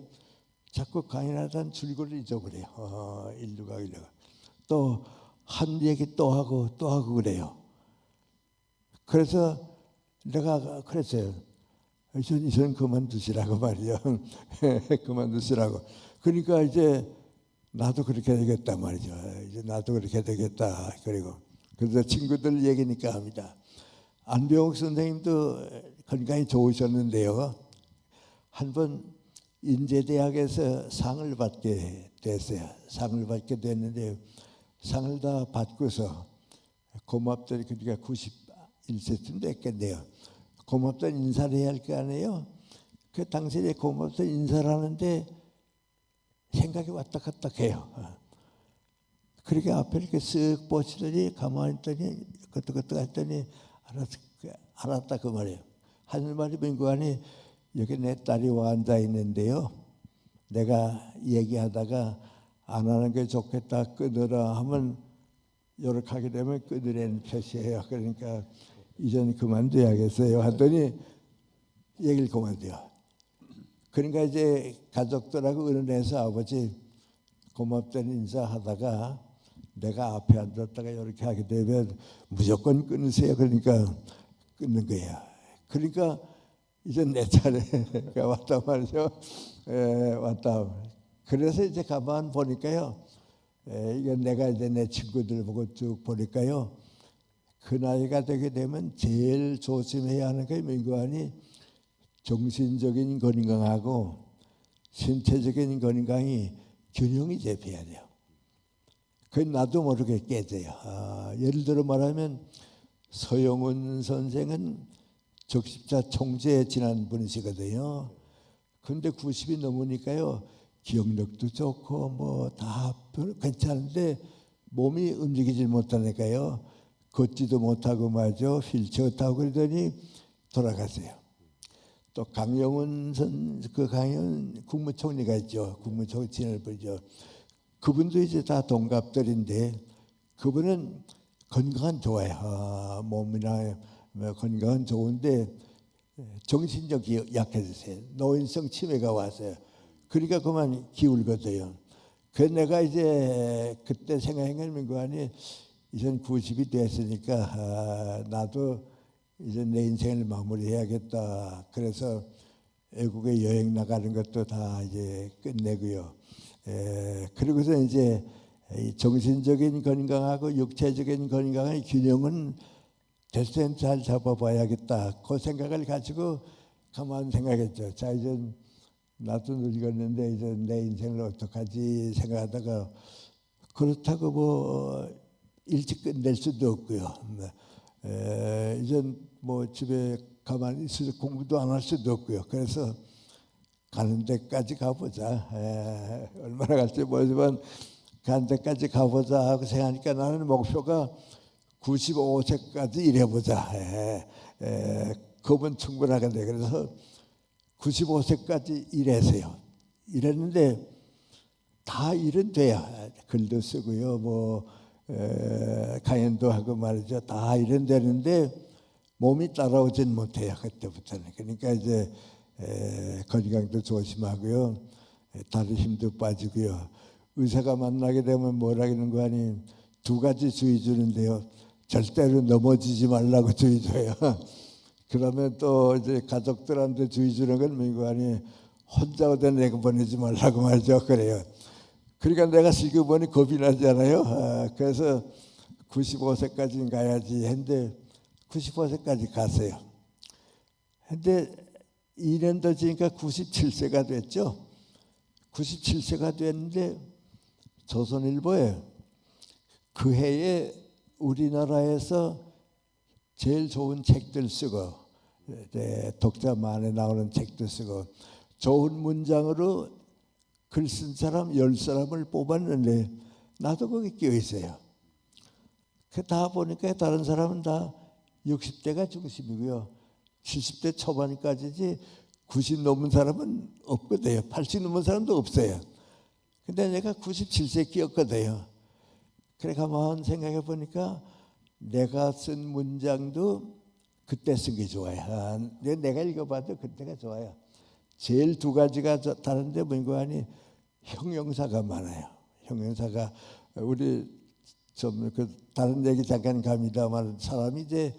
자꾸 강연하던 줄거리를 잊어버려요. 일루가 또 한 얘기 또 하고 그래요. 그래서 내가 그랬어요. 이전 그만두시라고 말이요. 그만두시라고. 그러니까 이제 나도 그렇게 되겠다 말이죠. 이제 나도 그렇게 되겠다. 그리고 그래서 친구들 얘기니까 합니다. 안병옥 선생님도 건강이 좋으셨는데요. 한번 인제대학에서 상을 받게 됐어요. 상을 받게 됐는데 상을 다 받고서 고맙더니 그러니까 91세쯤 됐겠네요. 고맙다는 인사를 해야 할 거 아니에요. 그 당시에 고맙다는 인사를 하는데 생각이 왔다 갔다 해요. 그렇게 앞에 이렇게 쓱 보시더니 가만히 있더니 그것도 했더니 알았다 그 말이에요. 하는 말이 민구안이 여기 내 딸이 와 앉아 있는데요. 내가 얘기하다가 안 하는 게 좋겠다 끊으라 하면 요렇게 하게 되면 끊으라는 표시예요. 그러니까 이전 그만둬야겠어요 하더니 얘기를 그만둬요. 그러니까 이제 가족들하고 의논해서 아버지 고맙다는 인사하다가 내가 앞에 앉았다가 이렇게 하게 되면 무조건 끊으세요. 그러니까 끊는 거예요. 그러니까 이제 내 차례가 왔단 말이죠. 왔다. 그래서 이제 가만 보니까요. 이게 내가 이제 내 친구들 보고 쭉 보니까요. 그 나이가 되게 되면 제일 조심해야 하는 게 민구안이 정신적인 건강하고 신체적인 건강이 균형이 잡혀야 돼요. 그 나도 모르게 깨져요. 예를 들어 말하면 서영훈 선생은 적십자 총재 지난 분이시거든요. 근데 90이 넘으니까요. 기억력도 좋고 뭐 다 괜찮은데 몸이 움직이질 못하니까요. 걷지도 못하고 말이죠. 휠체어 타고 그러더니 돌아갔어요. 또 강영훈 강영훈 국무총리가 있죠. 국무총리 지낼 분이죠. 그분도 이제 다 동갑들인데 그분은 건강은 좋아요. 몸이나 건강은 좋은데 정신력이 약해졌어요. 노인성 치매가 왔어요. 그러니까 그만 기울거든요. 그래서 내가 이제 그때 생각한 거 아니 이젠 90이 됐으니까 나도 이제 내 인생을 마무리해야겠다. 그래서 외국에 여행 나가는 것도 다 이제 끝내고요. 그리고서 이제 정신적인 건강하고 육체적인 건강의 균형은 대신 잘 잡아봐야겠다. 그 생각을 가지고 가만 생각했죠. 자 이제 나도 늙었는데 이제 내 인생을 어떡하지 생각하다가 그렇다고 뭐 일찍 끝낼 수도 없고요. 이제 뭐 집에 가만히 있어서 공부도 안 할 수도 없고요. 그래서 가는 데까지 가보자. 얼마나 갈지 모르지만 가는 데까지 가보자 하고 생각하니까 나는 목표가 95세까지 일해보자. 그건 충분하겠네. 그래서 95세까지 일했어요. 일했는데 다 일은 돼야 글도 쓰고요. 뭐 강연도 하고 말이죠. 다 일은 되는데 몸이 따라오진 못해요. 그때부터는. 그러니까 이제 건강도 조심하고요. 다른 힘도 빠지고요. 의사가 만나게 되면 뭐라는 거 아니 두 가지 주의 주는데요. 절대로 넘어지지 말라고 주의 줘요. 그러면 또 이제 가족들한테 주의 주는 건 뭐고 아니 혼자 어디 내가 보내지 말라고 말이죠. 그래요. 그러니까 내가 슬그머니 겁이 나잖아요. 그래서 95세까지 가야지 했는데 95세까지 갔어요. 근데 2년 더 지니까 97세가 됐죠. 97세가 됐는데 조선일보에 그 해에 우리나라에서 제일 좋은 책들 쓰고 독자만에 나오는 책도 쓰고 좋은 문장으로 글 쓴 사람 10사람을 뽑았는데 나도 거기 끼어 있어요. 그 다 보니까 다른 사람은 다 60대가 중심이고요. 70대 초반까지지 90 넘은 사람은 없거든요. 80 넘은 사람도 없어요. 근데 내가 97세 끼었거든요. 그래 가만 생각해 보니까 내가 쓴 문장도 그때 쓴 게 좋아요. 내가 읽어봐도 그때가 좋아요. 제일 두 가지가 다른데 뭔가 하니 형용사가 많아요. 형용사가 우리 좀 그 다른 얘기 잠깐 갑니다만 사람이 이제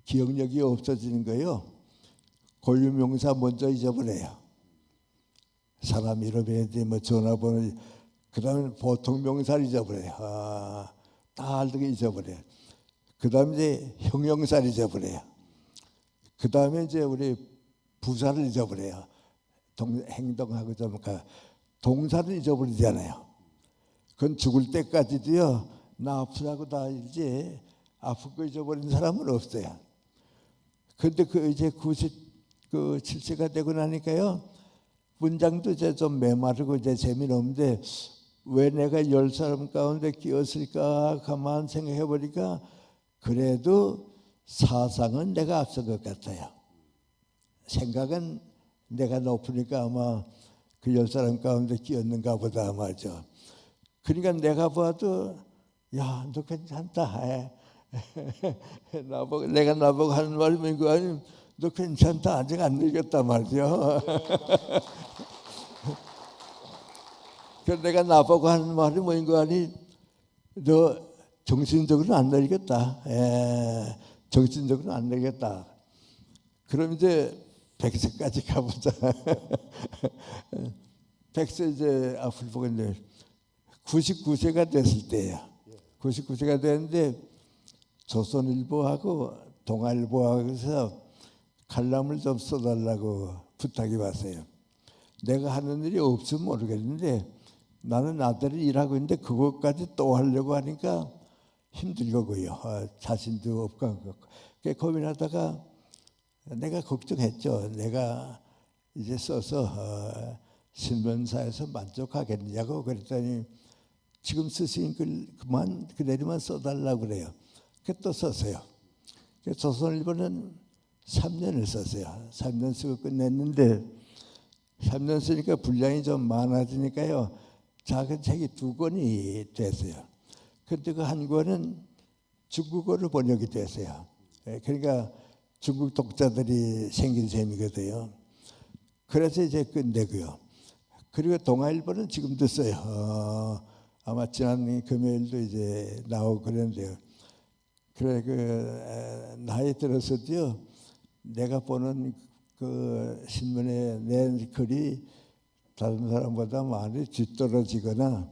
기억력이 없어지는 거예요. 고유명사 먼저 잊어버려요. 사람 이름이지 뭐 전화번호 그다음에 보통 명사를 잊어버려요. 다 알게 잊어버려요. 그다음에 이제 형용사를 잊어버려요. 그다음에 이제 우리 부사를 잊어버려요. 행동하고 좀 동사를 잊어버리잖아요. 그건 죽을 때까지도요. 나 아프다고 다 이제 아픈 거 잊어버린 사람은 없어요. 근데 그 이제 97세가 되고 나니까요. 문장도 이제 좀 메마르고 이제 재미없는데 왜 내가 10사람 가운데 끼었을까 가만 생각해 보니까 그래도 사상은 내가 앞선 것 같아요. 생각은 내가 높으니까 아마 그 10사람 가운데 끼었는가 보다 말이죠. 그러니까 내가 봐도 야, 너 괜찮다. 내가 나보고 하는 말이 뭔가 아니면 너 괜찮다. 아직 안 늙었다 말이죠. 그래서 내가 나보고 하는 말이 뭔가 아니 너 정신적으로 안 늙었다. 정신적으로 안 늙었다. 그럼 이제 100세까지 가보자. 100세 이제 앞을 보고 있는데 99세가 됐을 때예요. 99세가 됐는데 조선일보하고 동아일보하고서 칼럼을 좀 써달라고 부탁이 왔어요. 내가 하는 일이 없으면 모르겠는데 나는 아들이 일하고 있는데 그것까지 또 하려고 하니까 힘들고요. 자신도 없고 고민하다가 내가 걱정했죠. 내가 이제 써서 신문사에서 만족하겠냐고 그랬더니 지금 쓰신 글 그대로만 써달라고 그래요. 그래서 또 썼어요. 조선일보는 3년을 썼어요. 3년 쓰고 끝냈는데 3년 쓰니까 분량이 좀 많아지니까요. 작은 책이 2권이 됐어요. 그런데 그 한 권은 중국어로 번역이 됐어요. 그러니까 중국 독자들이 생긴 셈이거든요. 그래서 이제 끝내고요. 그리고 동아일보는 지금도 써요. 아마 지난 금요일도 이제 나오고 그랬는데요. 그래 나이 들어서도요. 내가 보는 그 신문에 낸 글이 다른 사람보다 많이 뒤떨어지거나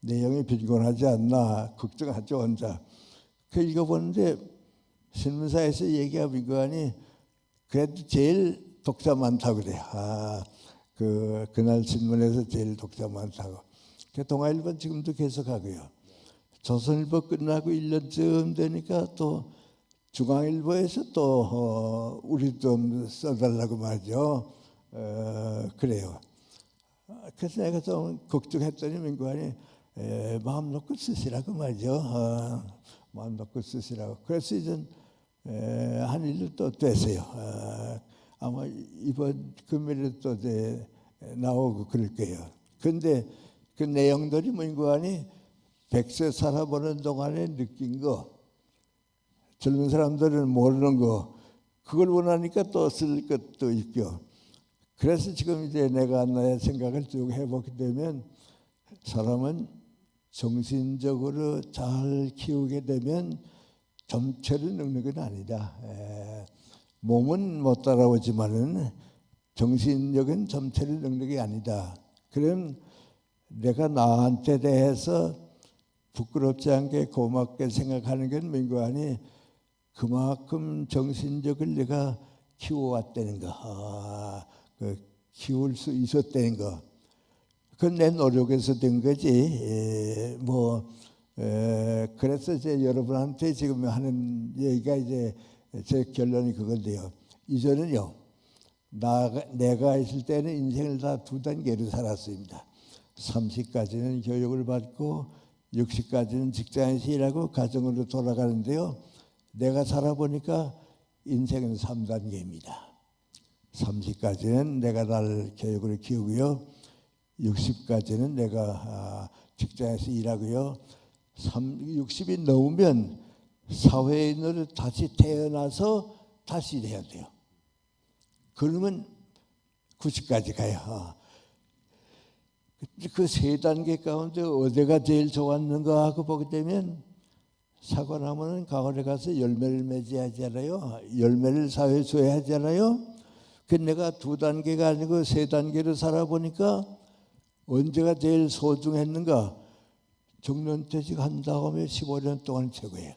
내용이 빈곤하지 않나 걱정하죠 혼자. 그 읽어보는데 신문사에서 얘기하고 이거니 그래도 제일 독자 많다고 그래요. 그날 신문에서 제일 독자 많다고. 그 동아일보는 지금도 계속하고요. 조선일보 끝나고 1년쯤 되니까 또 중앙일보에서 또 우리 좀 써달라고 말이죠. 그래요. 그래서 내가 좀 걱정했더니 민구안이 마음 놓고 쓰시라고 말이죠. 마음 놓고 쓰시라고. 그래서 이제 한 일도 또 됐어요. 아마 이번 금요일에 또 이제 나오고 그럴 거예요. 근데 그 내용들이 민구안이 100세 살아보는 동안에 느낀 거, 젊은 사람들은 모르는 거, 그걸 원하니까 또 쓸 것도 있고. 그래서 지금 이제 내가 나의 생각을 쭉 해보게 되면 사람은 정신적으로 잘 키우게 되면 점체를 늙는 건 아니다. 몸은 못 따라오지만은 정신력은 점체를 늙는 게 아니다. 그럼 내가 나한테 대해서 부끄럽지 않게 고맙게 생각하는 건 뭔가 아니 그만큼 정신력을 내가 키워왔다는 거, 키울 수 있었다는 거. 그건 내 노력에서 된 거지. 그래서 이제 여러분한테 지금 하는 얘기가 이제 제 결론이 그건데요. 이전은요, 내가 있을 때는 인생을 다 2단계로 살았습니다. 30까지는 교육을 받고 60까지는 직장에서 일하고 가정으로 돌아가는데요. 내가 살아보니까 인생은 3단계입니다. 30까지는 내가 날 교육을 키우고요. 60까지는 내가 직장에서 일하고요. 60이 넘으면 사회인으로 다시 태어나서 다시 돼야 돼요. 그러면 90까지 가요. 그 세 단계 가운데 어디가 제일 좋았는가 하고 보게 되면 사과나무는 가을에 가서 열매를 맺어야 하잖아요. 열매를 사회에 줘야 하잖아요. 그 내가 2단계가 아니고 3단계로 살아보니까 언제가 제일 소중했는가? 정년퇴직 한 다음에 15년 동안 최고예요.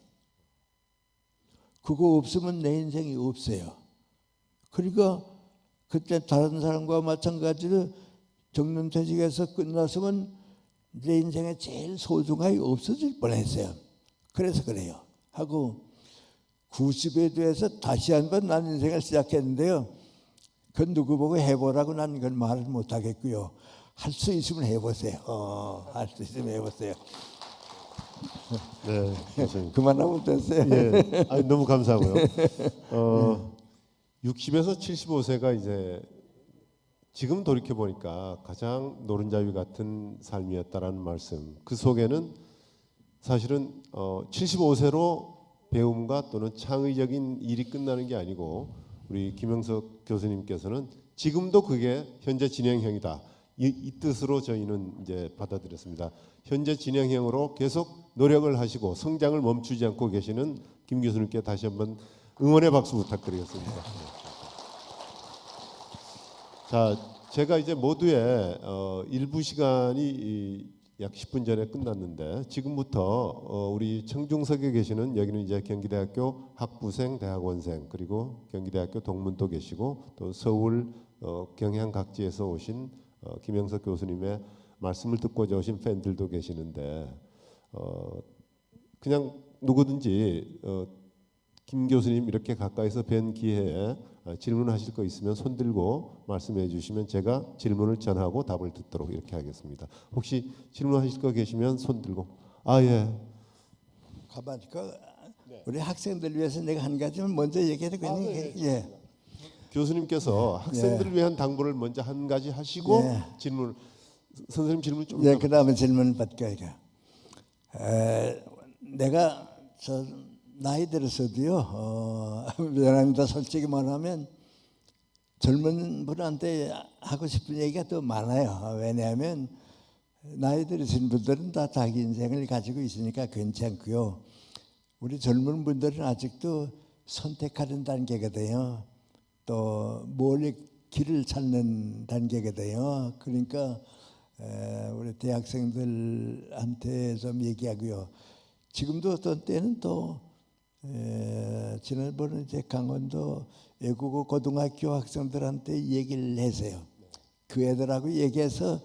그거 없으면 내 인생이 없어요. 그러니까 그때 다른 사람과 마찬가지로 정년퇴직에서 끝났으면 내 인생에 제일 소중하게 없어질 뻔했어요. 그래서 그래요. 하고 90에 대해서 다시 한번 난 인생을 시작했는데요. 그건 누구 보고 해보라고 나는 그건 말을 못하겠고요. 할 수 있으면 해보세요. 할 수 있으면 해보세요.
네, 교수님.
그만하면 됐어요.
예, 아니, 너무 감사하고요. 60에서 75세가 이제 지금 돌이켜 보니까 가장 노른자위 같은 삶이었다라는 말씀. 그 속에는 사실은 75세로 배움과 또는 창의적인 일이 끝나는 게 아니고 우리 김영석 교수님께서는 지금도 그게 현재 진행형이다. 이 뜻으로 저희는 이제 받아들였습니다. 현재 진행형으로 계속 노력을 하시고 성장을 멈추지 않고 계시는 김 교수님께 다시 한번 응원의 박수 부탁드리겠습니다. 자, 제가 이제 모두의 일부 시간이 약 10분 전에 끝났는데 지금부터 우리 청중석에 계시는 여기는 이제 경기대학교 학부생, 대학원생 그리고 경기대학교 동문도 계시고 또 서울 경향 각지에서 오신 김영석 교수님의 말씀을 듣고자 오신 팬들도 계시는데 그냥 누구든지 김 교수님 이렇게 가까이서 뵌 기회에 질문하실 거 있으면 손 들고 말씀해 주시면 제가 질문을 전하고 답을 듣도록 이렇게 하겠습니다. 혹시 질문하실 거 계시면 손 들고. 예.
가만히 우리 학생들 위해서 내가 한 가지만 먼저 얘기해도 되겠니? 예.
교수님께서 학생들을 위한 당부를 먼저 한 가지 하시고 질문 선생님 질문 좀.
그 다음에 질문을 받게 해요. 내가 나이 들어서도요. 미안합니다. 솔직히 말하면 젊은 분한테 하고 싶은 얘기가 더 많아요. 왜냐하면 나이 들으신 분들은 다 자기 인생을 가지고 있으니까 괜찮고요. 우리 젊은 분들은 아직도 선택하는 단계거든요. 또 멀리 길을 찾는 단계거든요. 그러니까 우리 대학생들한테 좀 얘기하고요. 지금도 어떤 때는 또 지난번에 이제 강원도 외국어 고등학교 학생들한테 얘기를 했어요. 그 애들하고 얘기해서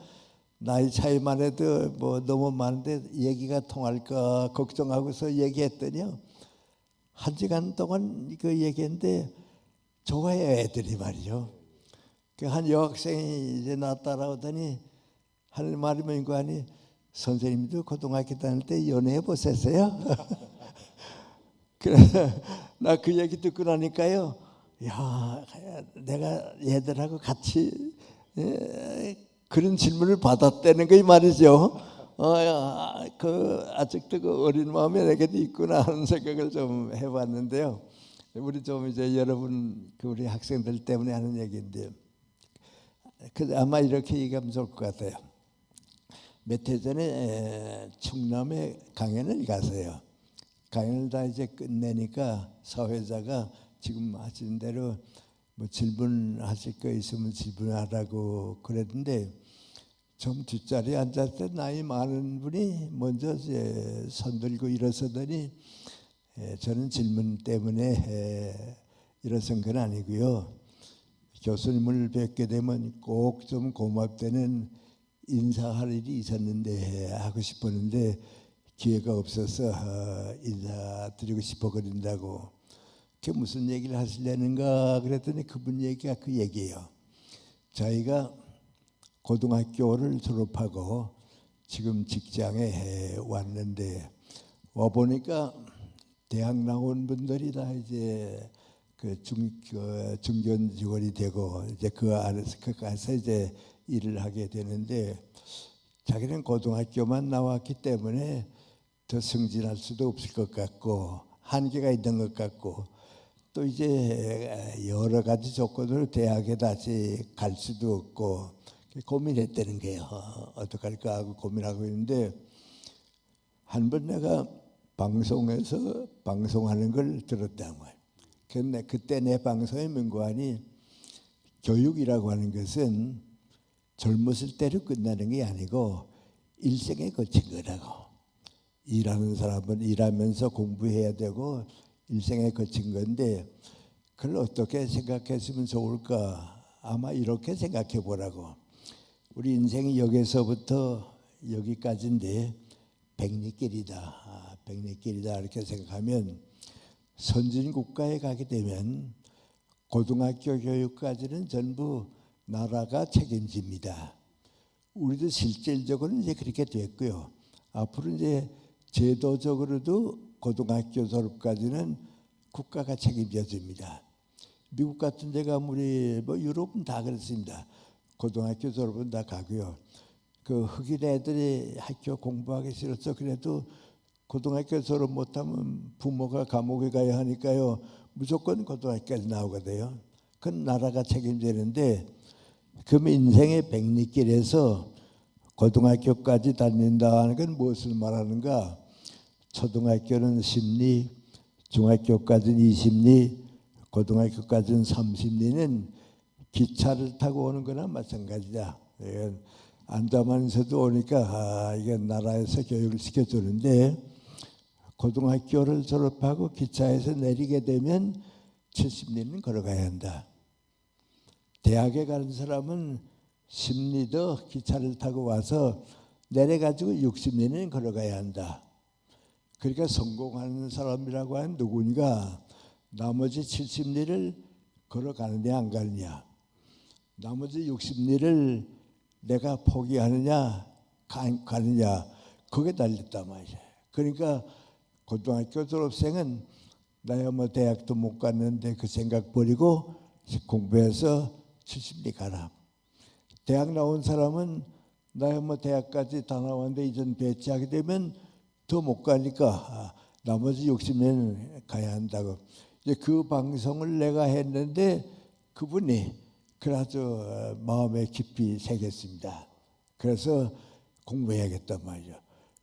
나이 차이만 해도 뭐 너무 많은데 얘기가 통할까 걱정하고서 얘기했더니요. 1시간 동안 그 얘기했는데 좋아해요 애들이 말이죠. 그 한 여학생이 이제 나 따라오더니 하는 말이 뭔가 하니 선생님도 고등학교 다닐 때 연애해 보셨어요? 그래 나 그 얘기 듣고 나니까요. 야, 내가 얘들하고 같이 그런 질문을 받았다는 거 이 말이죠. 그 아직도 그 어린 마음이 내게도 있구나 하는 생각을 좀 해봤는데요. 우리 좀 이제 여러분 그 우리 학생들 때문에 하는 얘기인데, 아마 이렇게 얘기하면 좋을 것 같아요. 몇 해 전에 충남에 강연을 갔어요. 강연을 다 이제 끝내니까 사회자가 지금 하신 대로 뭐 질문하실 거 있으면 질문하라고 그랬는데 좀 뒷자리에 앉았을 때 나이 많은 분이 먼저 이제 손 들고 일어서더니 저는 질문 때문에 일어선 건 아니고요. 교수님을 뵙게 되면 꼭 좀 고맙다는 인사할 일이 있었는데 하고 싶었는데 기회가 없어서 인사드리고 싶어 그런다고. 그게 무슨 얘기를 하시려는가 그랬더니 그분 얘기가 그 얘기예요. 저희가 고등학교를 졸업하고 지금 직장에 왔는데 와 보니까 대학 나온 분들이 다 이제 그 중견 직원이 되고 이제 그 안에서 가서 이제 일을 하게 되는데 자기는 고등학교만 나왔기 때문에 더 승진할 수도 없을 것 같고 한계가 있는 것 같고 또 이제 여러 가지 조건으로 대학에 다시 갈 수도 없고 고민했다는 게요. 어떡할까 하고 고민하고 있는데 한 번 내가 방송에서 방송하는 걸 들었단 말이에요. 근데 그때 내 방송의 명관이 교육이라고 하는 것은 젊었을 때로 끝나는 게 아니고 일생에 거친 거라고. 일하는 사람은 일하면서 공부해야 되고 일생에 거친 건데 그걸 어떻게 생각했으면 좋을까? 아마 이렇게 생각해 보라고. 우리 인생이 여기서부터 여기까지인데 백리길이다. 백리길이다 이렇게 생각하면 선진국가에 가게 되면 고등학교 교육까지는 전부 나라가 책임집니다. 우리도 실질적으로는 이제 그렇게 됐고요. 앞으로 이제 제도적으로도 고등학교 졸업까지는 국가가 책임져 줍니다. 미국 같은 데 가면 우리 뭐 유럽은 다 그렇습니다. 고등학교 졸업은 다 가고요. 그 흑인 애들이 학교 공부하기 싫어서 그래도 고등학교 졸업 못하면 부모가 감옥에 가야 하니까요. 무조건 고등학교까지 나오거든요. 그건 나라가 책임지는데 그럼 인생의 백리길에서 고등학교까지 다닌다는 건 무엇을 말하는가? 초등학교는 10리, 중학교까지는 20리, 고등학교까지는 30리는 기차를 타고 오는 거나 마찬가지다. 앉아만서도 오니까 이게 나라에서 교육을 시켜주는데 고등학교를 졸업하고 기차에서 내리게 되면 70리는 걸어가야 한다. 대학에 가는 사람은 10리 더 기차를 타고 와서 내려가지고 60리는 걸어가야 한다. 그러니까 성공하는 사람이라고 하는 누구니가 나머지 70리를 걸어가느냐 안 가느냐, 나머지 60리를 내가 포기하느냐 가느냐 그게 달렸단 말이야. 그러니까 고등학교 졸업생은 나야 뭐 대학도 못 갔는데 그 생각 버리고 공부해서 70리 가라. 대학 나온 사람은 나야 뭐 대학까지 다 나왔는데 이전 배치하게 되면 더 못 가니까 나머지 60리는 가야 한다고. 이제 그 방송을 내가 했는데 그분이 그래서 마음에 깊이 새겼습니다. 그래서 공부해야겠단 말이죠.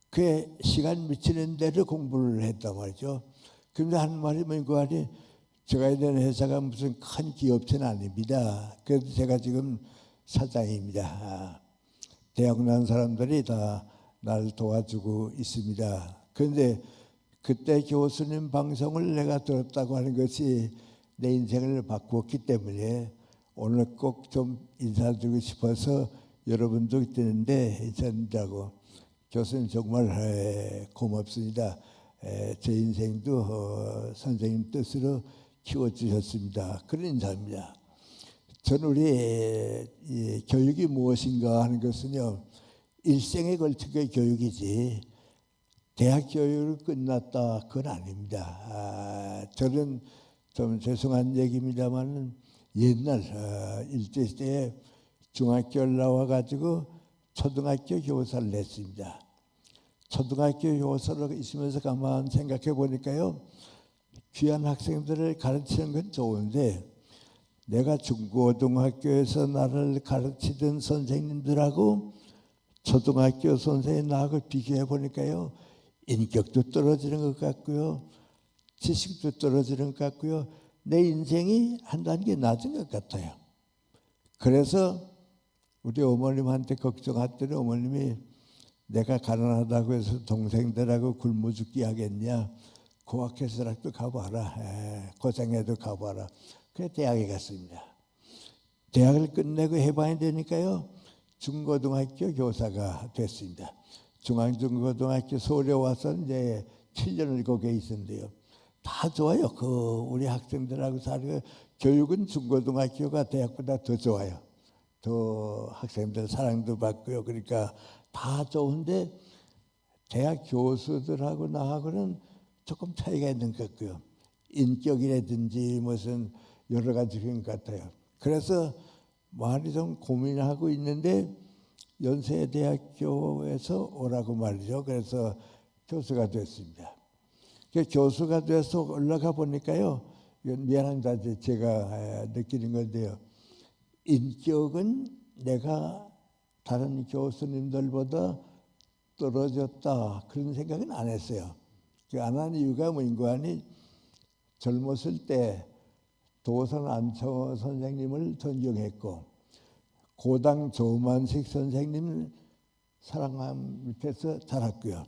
그에 시간 미치는 대로 공부를 했단 말이죠. 그런데 한 말이 뭔가 하니 제가 있는 회사가 무슨 큰 기업체는 아닙니다. 그래도 제가 지금 사장입니다. 대학 나온 사람들이 다 날 도와주고 있습니다. 그런데 그때 교수님 방송을 내가 들었다고 하는 것이 내 인생을 바꾸었기 때문에 오늘 꼭 좀 인사드리고 싶어서 여러분도 듣는데 인사드리자고. 교수님 정말 고맙습니다. 제 인생도 선생님 뜻으로 키워주셨습니다. 그런 인사입니다. 저는 우리 교육이 무엇인가 하는 것은요, 일생에 걸친 교육이지 대학 교육을 끝났다 그건 아닙니다. 저는 좀 죄송한 얘기입니다만 옛날 일제시대에 중학교를 나와가지고 초등학교 교사를 했습니다. 초등학교 교사로 있으면서 가만 생각해 보니까요, 귀한 학생들을 가르치는 건 좋은데 내가 중고등학교에서 나를 가르치던 선생님들하고 초등학교 선생님 나하고 비교해 보니까요, 인격도 떨어지는 것 같고요, 지식도 떨어지는 것 같고요, 내 인생이 한 단계 낮은 것 같아요. 그래서 우리 어머님한테 걱정했더니 어머님이 내가 가난하다고 해서 동생들하고 굶어 죽기 하겠냐, 고학회사라도 가봐라, 고생해도 가봐라. 그래서 대학에 갔습니다. 대학을 끝내고 해봐야 되니까요, 중고등학교 교사가 됐습니다. 중앙중고등학교 서울에 와서 이제 7년을 거기에 있었는데요. 다 좋아요. 우리 학생들하고 살고, 교육은 중고등학교가 대학보다 더 좋아요. 더 학생들 사랑도 받고요. 그러니까 다 좋은데 대학 교수들하고 나하고는 조금 차이가 있는 것 같고요. 인격이라든지 무슨 여러 가지 그런 것 같아요. 그래서 많이 좀 고민하고 있는데 연세대학교에서 오라고 말이죠. 그래서 교수가 됐습니다. 그 교수가 돼서 올라가 보니까요, 이건 미안합니다. 이제 제가 느끼는 건데요. 인격은 내가 다른 교수님들보다 떨어졌다 그런 생각은 안 했어요. 그 안 한 이유가 뭐인가 하니 젊었을 때 도선 안창호 선생님을 존경했고 고당 조만식 선생님 사랑함 밑에서 자랐고요.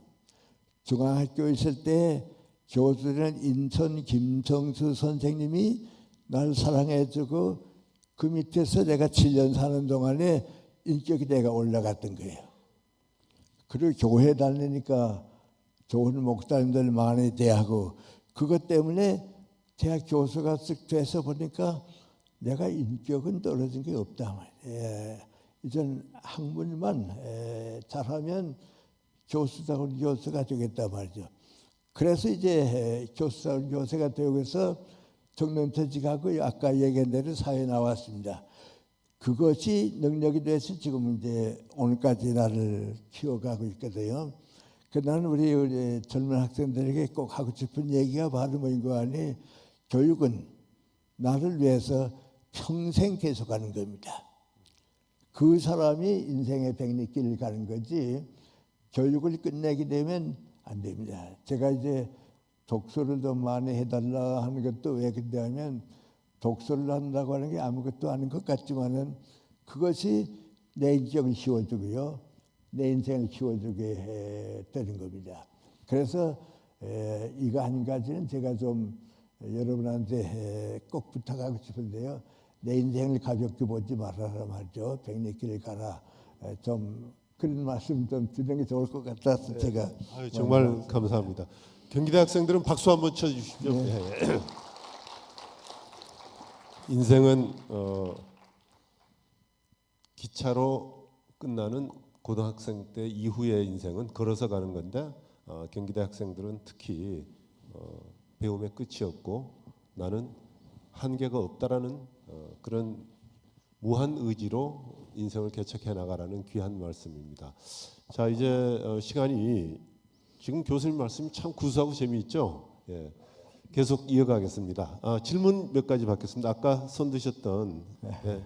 중앙학교 있을 때 교수는 인천 김성수 선생님이 날 사랑해주고 그 밑에서 내가 7년 사는 동안에 인격이 내가 올라갔던 거예요. 그리고 교회 다니니까 좋은 목사님들 많이 대하고 그것 때문에 대학 교수가 쓱 돼서 보니까 내가 인격은 떨어진 게 없다 말이에요. 이전 학문만 잘하면 교수다운 교수가 되겠다 말이죠. 그래서 이제 교수다운 교수가 되고 해서 정년퇴직하고 아까 얘기한 대로 사회에 나왔습니다. 그것이 능력이 돼서 지금 이제 오늘까지 나를 키워가고 있거든요. 나는 우리 젊은 학생들에게 꼭 하고 싶은 얘기가 바로 뭐인가 하니 교육은 나를 위해서 평생 계속하는 겁니다. 그 사람이 인생의 백리길을 가는 거지 교육을 끝내게 되면 안 됩니다. 제가 이제 독서를 더 많이 해달라 하는 것도 왜 그러냐면 독서를 한다고 하는 게 아무것도 아닌 것 같지만은 그것이 내 인격을 키워주고요. 내 인생을 키워주게 되는 겁니다. 그래서 이거 한 가지는 제가 좀 여러분한테 꼭 부탁하고 싶은데요. 내 인생을 가볍게 보지 말아라 말이죠. 백리길을 가라. 좀 그런 말씀 좀 드리는 게 좋을 것 같아서 제가
정말 감사합니다. 경기대 학생들은 박수 한번 쳐주십시오. 네. 인생은 기차로 끝나는 고등학생 때 이후의 인생은 걸어서 가는 건데 경기대 학생들은 특히 배움의 끝이 없고 나는 한계가 없다라는 그런 무한 의지로 인생을 개척해 나가라는 귀한 말씀입니다. 자 이제 시간이 지금 교수님 말씀이 참 구수하고 재미있죠. 예. 계속 이어가겠습니다. 질문 몇 가지 받겠습니다. 아까 손 드셨던 예.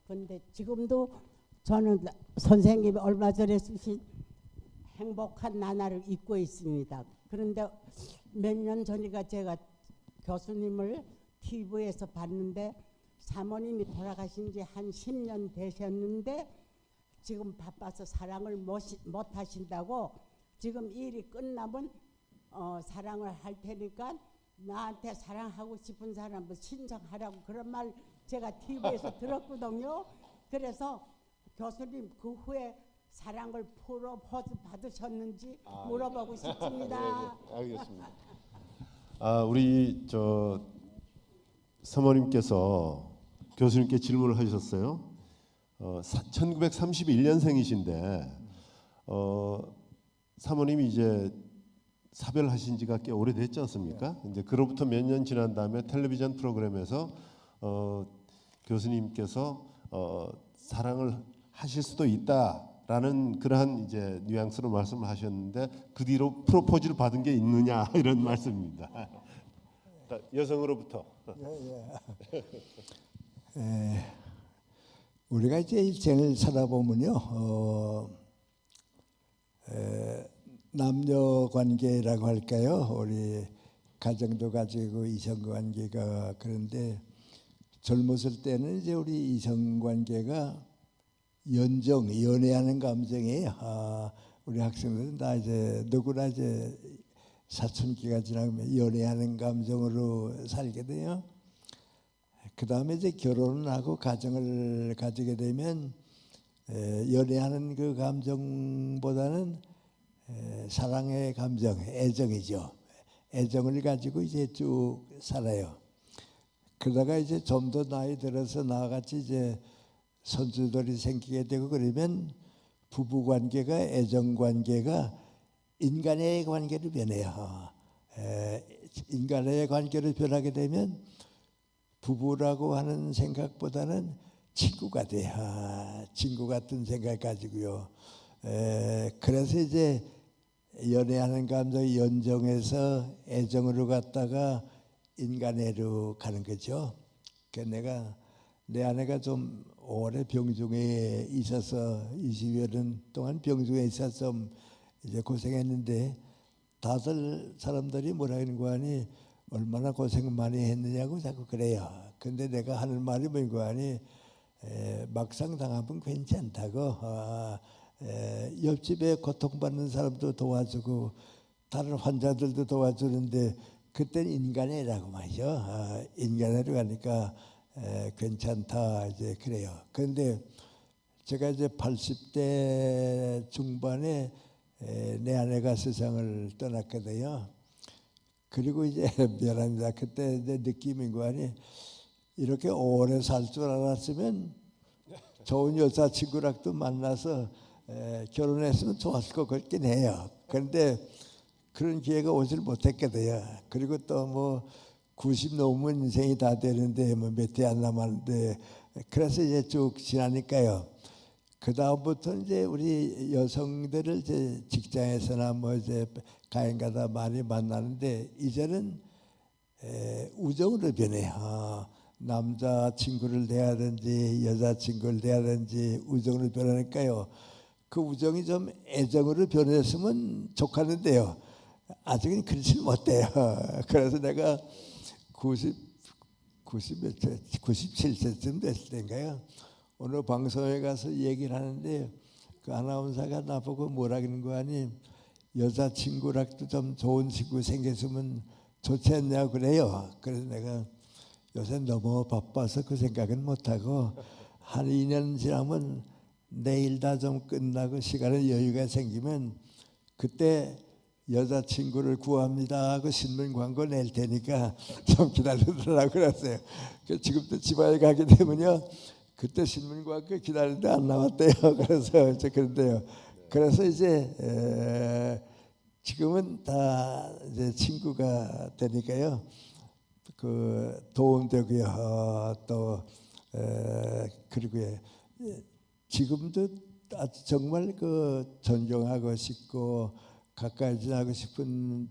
그런데 지금도 저는 선생님이 얼마 전에 쓰신 행복한 나날을 잊고 있습니다. 그런데 몇 년 전이가 제가 교수님을 TV에서 봤는데 사모님이 돌아가신 지 한 10년 되셨는데 지금 바빠서 사랑을 못 하신다고 지금 일이 끝나면 사랑을 할 테니까 나한테 사랑하고 싶은 사람을 신청하라고 그런 말 제가 TV에서 들었거든요. 그래서 교수님 그 후에 사랑을 프로포즈 받으셨는지 물어보고 싶습니다.
네, 알겠습니다. 우리 사모님께서 교수님께 질문을 하셨어요. 1931년생이신데 사모님이 이제 사별하신 지가 꽤 오래됐지 않습니까? 이제 그로부터 몇 년 지난 다음에 텔레비전 프로그램에서 교수님께서 사랑을 하실 수도 있다라는 그러한 이제 뉘앙스로 말씀을 하셨는데 그 뒤로 프로포즈를 받은 게 있느냐 이런 말씀입니다. 여성으로부터.
우리가 이제 일생을 살아보면요, 남녀 관계라고 할까요? 우리 가정도 가지고 이성 관계가 그런데 젊었을 때는 이제 우리 이성 관계가 연애하는 감정이에요. 우리 학생들은 다 이제 누구나 이제 사춘기가 지나면 연애하는 감정으로 살게 돼요. 그 다음에 이제 결혼을 하고 가정을 가지게 되면 연애하는 그 감정보다는 사랑의 감정, 애정이죠. 애정을 가지고 이제 쭉 살아요. 그러다가 이제 좀 더 나이 들어서 나같이 이제 선수들이 생기게 되고 그러면 부부 관계가 애정 관계가 인간의 관계로 변해요. 인간의 관계로 변하게 되면 부부라고 하는 생각보다는 친구가 돼. 친구 같은 생각 가지고요. 그래서 이제 연애하는 감정이 연정에서 애정으로 갔다가 인간애로 가는 거죠. 내가 내 아내가 좀 오래 병중에 있어서 20여 년 동안 병중에 있어서 좀 이제 고생했는데 다들 사람들이 뭐라 하는 거 아니 얼마나 고생 많이 했느냐고 자꾸 그래요. 근데 내가 하는 말이 뭔고 아니 막상 당하면 괜찮다고. 옆집에 고통받는 사람도 도와주고 다른 환자들도 도와주는데 그때는 인간애라고 말이죠. 인간애로 가니까 괜찮다 이제 그래요. 그런데 제가 이제 80대 중반에 내 아내가 세상을 떠났거든요. 그리고 이제 미안합니다. 그때 이제 느낌인 거 아니 이렇게 오래 살 줄 알았으면 좋은 여자친구랑도 만나서 결혼했으면 좋았을 것 같긴 해요. 그런데 그런 기회가 오질 못했거든요. 그리고 또 뭐 90 넘으면 인생이 다 되는데 뭐 몇 해 안 남았는데 그래서 이제 쭉 지나니까요. 그 다음부터 이제 우리 여성들을 이제 직장에서나 뭐 이제 가행가다 많이 만나는데 이제는 우정으로 변해요. 남자 친구를 대하든지 여자 친구를 대하든지 우정으로 변하니까요. 그 우정이 좀 애정으로 변했으면 좋겠는데요. 아직은 그렇지는 못해요. 그래서 내가 97세쯤 됐을 때인가요? 어느 방송에 가서 얘기를 하는데 그 아나운서가 나보고 뭐라 그러는 거 아니 여자친구랑도 좀 좋은 친구 생겼으면 좋지 않냐고 그래요. 그래서 내가 요새 너무 바빠서 그 생각은 못하고 한 2년 지나면 내일 다 좀 끝나고 시간에 여유가 생기면 그때 여자친구를 구합니다 하고 신문 광고 낼 테니까 좀 기다리더라고 그랬어요. 지금도 집안에 가게 되면요 그때 신문 광고 기다리는데 안 나왔대요. 그래서 이제 그런데요. 그래서 이제 지금은 다 이제 친구가 되니까요. 그 도움되고요. 또 그리고요. 지금도 아주 정말 그 존경하고 싶고 가까이 지나고 싶은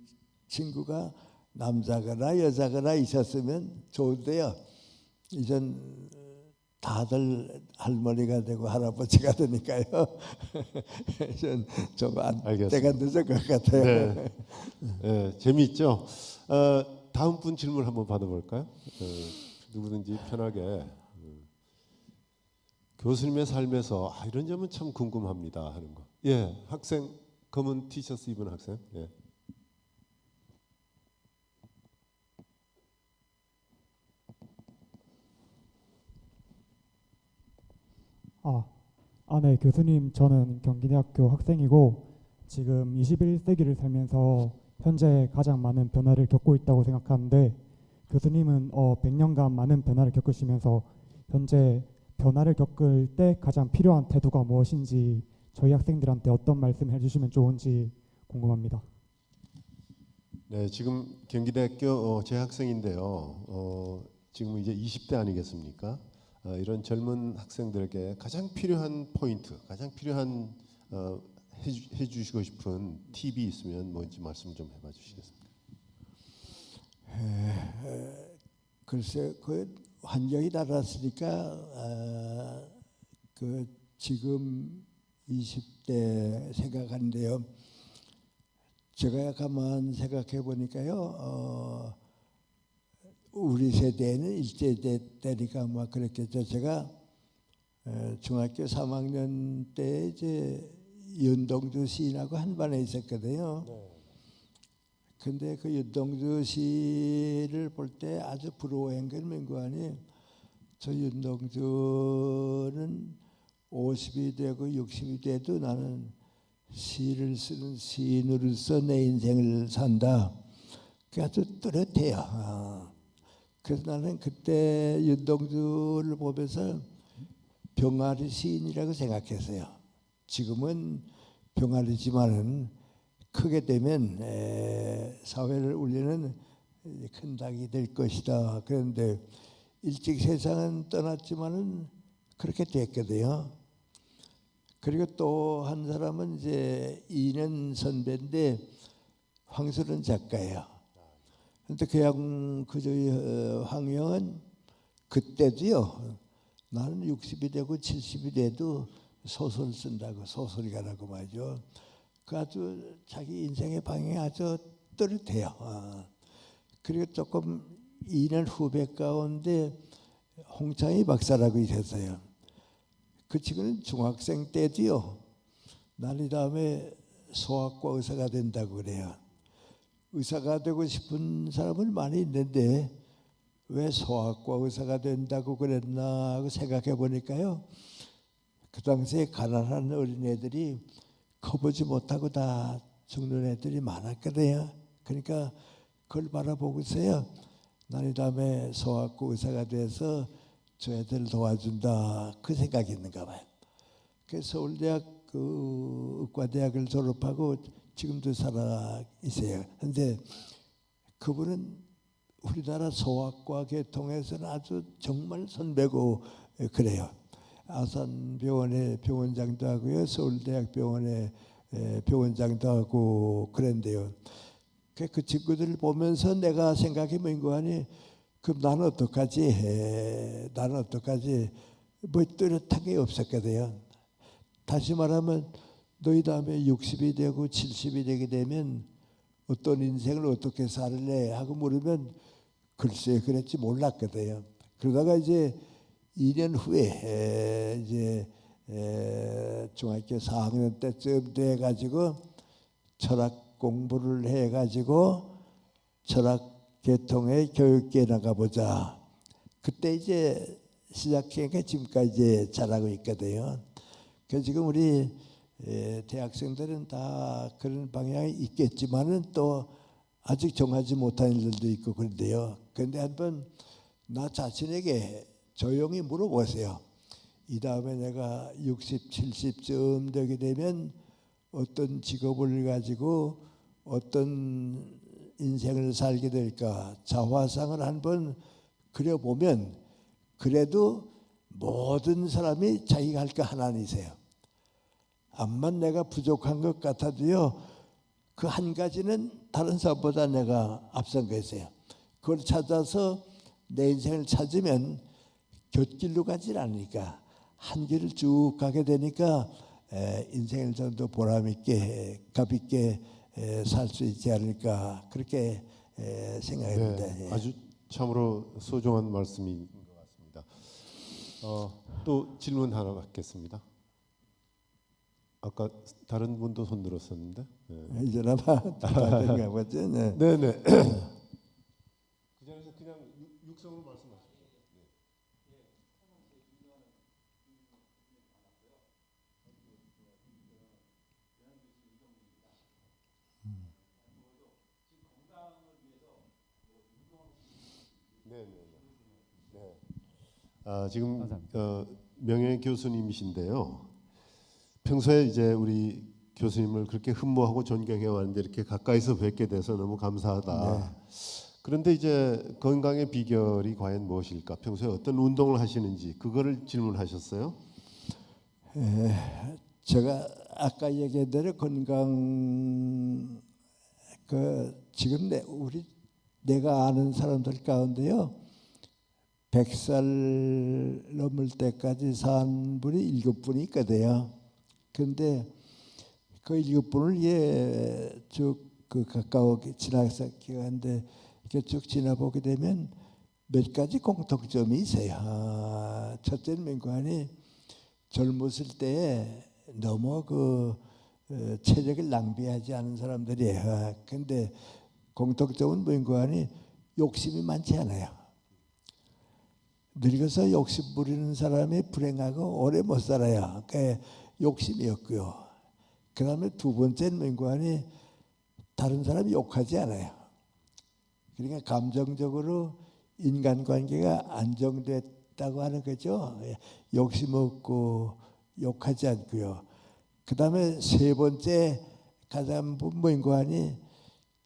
친구가 남자거나 여자거나 있었으면 좋은데요. 이젠 다들 할머니가 되고 할아버지가 되니까요. 이젠 좀 때가 늦은 것 같아요.
네. 네, 재미있죠. 다음 분 질문 한번 받아볼까요? 누구든지 편하게. 교수님의 삶에서 이런 점은 참 궁금합니다 하는 거. 예, 학생 검은 티셔츠 입은 학생. 예.
네, 교수님, 저는 경기대학교 학생이고 지금 21세기를 살면서 현재 가장 많은 변화를 겪고 있다고 생각하는데 교수님은 100년간 많은 변화를 겪으시면서 현재 변화를 겪을 때 가장 필요한 태도가 무엇인지 저희 학생들한테 어떤 말씀을 해주시면 좋은지 궁금합니다.
네, 지금 경기대학교 재학생인데요. 지금 이제 20대 아니겠습니까? 이런 젊은 학생들에게 가장 필요한 포인트, 가장 필요한 해주시고 싶은 팁이 있으면 뭔지 말씀 좀 해봐 주시겠습니까?
글쎄 그 환경이 달랐으니까 그 지금 20대 생각하는데요. 제가 가만 생각해 보니까요. 우리 세대는 일제대 때니까 뭐 그랬겠죠. 제가 중학교 3학년 때 이제 윤동주 시인하고 한 반에 있었거든요. 근데 그 윤동주 시를 볼 때 아주 부러워한 게 뭔고 하니 저 윤동주는 50이 되고 60이 돼도 나는 시를 쓰는 시인으로서 내 인생을 산다. 그게 아주 뚜렷해요. 그래서 나는 그때 윤동주를 보면서 병아리 시인이라고 생각했어요. 지금은 병아리지만은 크게 되면 사회를 울리는 큰 닭이 될 것이다. 그런데 일찍 세상은 떠났지만은 그렇게 됐거든요. 그리고 또 한 사람은 이제 2년 선배인데 황수른 작가예요. 근데 그 황영은 그때도요. 나는 60이 되고 70이 돼도 소설 쓴다고, 소설가라고 말이죠. 그 아주 자기 인생의 방향이 아주 또렷해요. 그리고 조금 2년 후배 가운데 홍창희 박사라고 있었어요. 그 친구는 중학생 때도요. 나는 이 다음에 소아과 의사가 된다고 그래요. 의사가 되고 싶은 사람은 많이 있는데 왜 소아과 의사가 된다고 그랬나 하고 생각해 보니까요. 그 당시에 가난한 어린애들이 커보지 못하고 다 죽는 애들이 많았거든요. 그러니까 그걸 바라보고서요. 난 이 다음에 소아과 의사가 돼서 저 애들 도와준다. 그 생각이 있는가 봐요. 그래서 서울대학 그 의과대학을 졸업하고 지금도 살아 있어요. 그런데 그분은 우리나라 소아과 계통에서는 아주 정말 선배고 그래요. 아산병원의 병원장도 하고요. 서울대학 병원의 병원장도 하고 그랬는데요. 그 친구들을 보면서 내가 생각해 본 거 아니 그럼 나는 어떡하지? 나는 어떡하지? 뭐 뚜렷한 게 없었거든요. 다시 말하면 너희 다음에 60이 되고 70이 되게 되면 어떤 인생을 어떻게 살래? 하고 물으면 글쎄 그랬지 몰랐거든요. 그러다가 이제 2년 후에 이제 중학교 4학년 때쯤 돼가지고 철학 공부를 해가지고 철학 계통의 교육계에 나가보자. 그때 이제 시작하니까 지금까지 이제 잘하고 있거든요. 그래서 지금 우리 대학생들은 다 그런 방향이 있겠지만은 또 아직 정하지 못한 일들도 있고 그런데요. 그런데 한번 나 자신에게 조용히 물어보세요. 이 다음에 내가 60, 70쯤 되게 되면 어떤 직업을 가지고 어떤 인생을 살게 될까 자화상을 한번 그려보면 그래도 모든 사람이 자기가 할 거 하나님이세요. 암만 내가 부족한 것 같아도요. 그 한 가지는 다른 사람보다 내가 앞선 거였어요. 그걸 찾아서 내 인생을 찾으면 곁길로 가질 않으니까 한 길을 쭉 가게 되니까 인생을 좀 더 보람 있게 값 있게 살 수 있지 않을까 그렇게 생각합니다.
네, 아주 참으로 소중한 말씀인 것 같습니다. 또 질문 하나 받겠습니다. 아까 다른 분도 손 들었었는데. 네.
이제나 받은가 보죠. 네.
네네. 그 자리에서 그냥 육성으로 말씀하시죠. 네. 지금 명예 교수님이신데요. 평소에 이제 우리 교수님을 그렇게 흠모하고 존경해 왔는데 이렇게 가까이서 뵙게 돼서 너무 감사하다.
네.
그런데 이제 건강의 비결이 과연 무엇일까? 평소에 어떤 운동을 하시는지 그거를 질문하셨어요.
제가 아까 얘기한 대로 건강 지금 내가 아는 사람들 가운데요. 100살 넘을 때까지 산 분이 7분이 있거든요. 그런데 그 7분을 쭉 가까우게 지나서 기간인데 이렇게 쭉 지나보게 되면 몇 가지 공통점이 있어요. 첫째는 민관이 젊었을 때 너무 체력을 낭비하지 않은 사람들이에요. 그런데 공통점은 민관이 욕심이 많지 않아요. 늙어서 욕심 부리는 사람이 불행하고 오래 못 살아요. 그러니까 욕심이 없고요. 그 다음에 두 번째는 민관이 다른 사람이 욕하지 않아요. 그러니까 감정적으로 인간관계가 안정됐다고 하는 거죠. 욕심 없고 욕하지 않고요. 그 다음에 세 번째 가장 민관이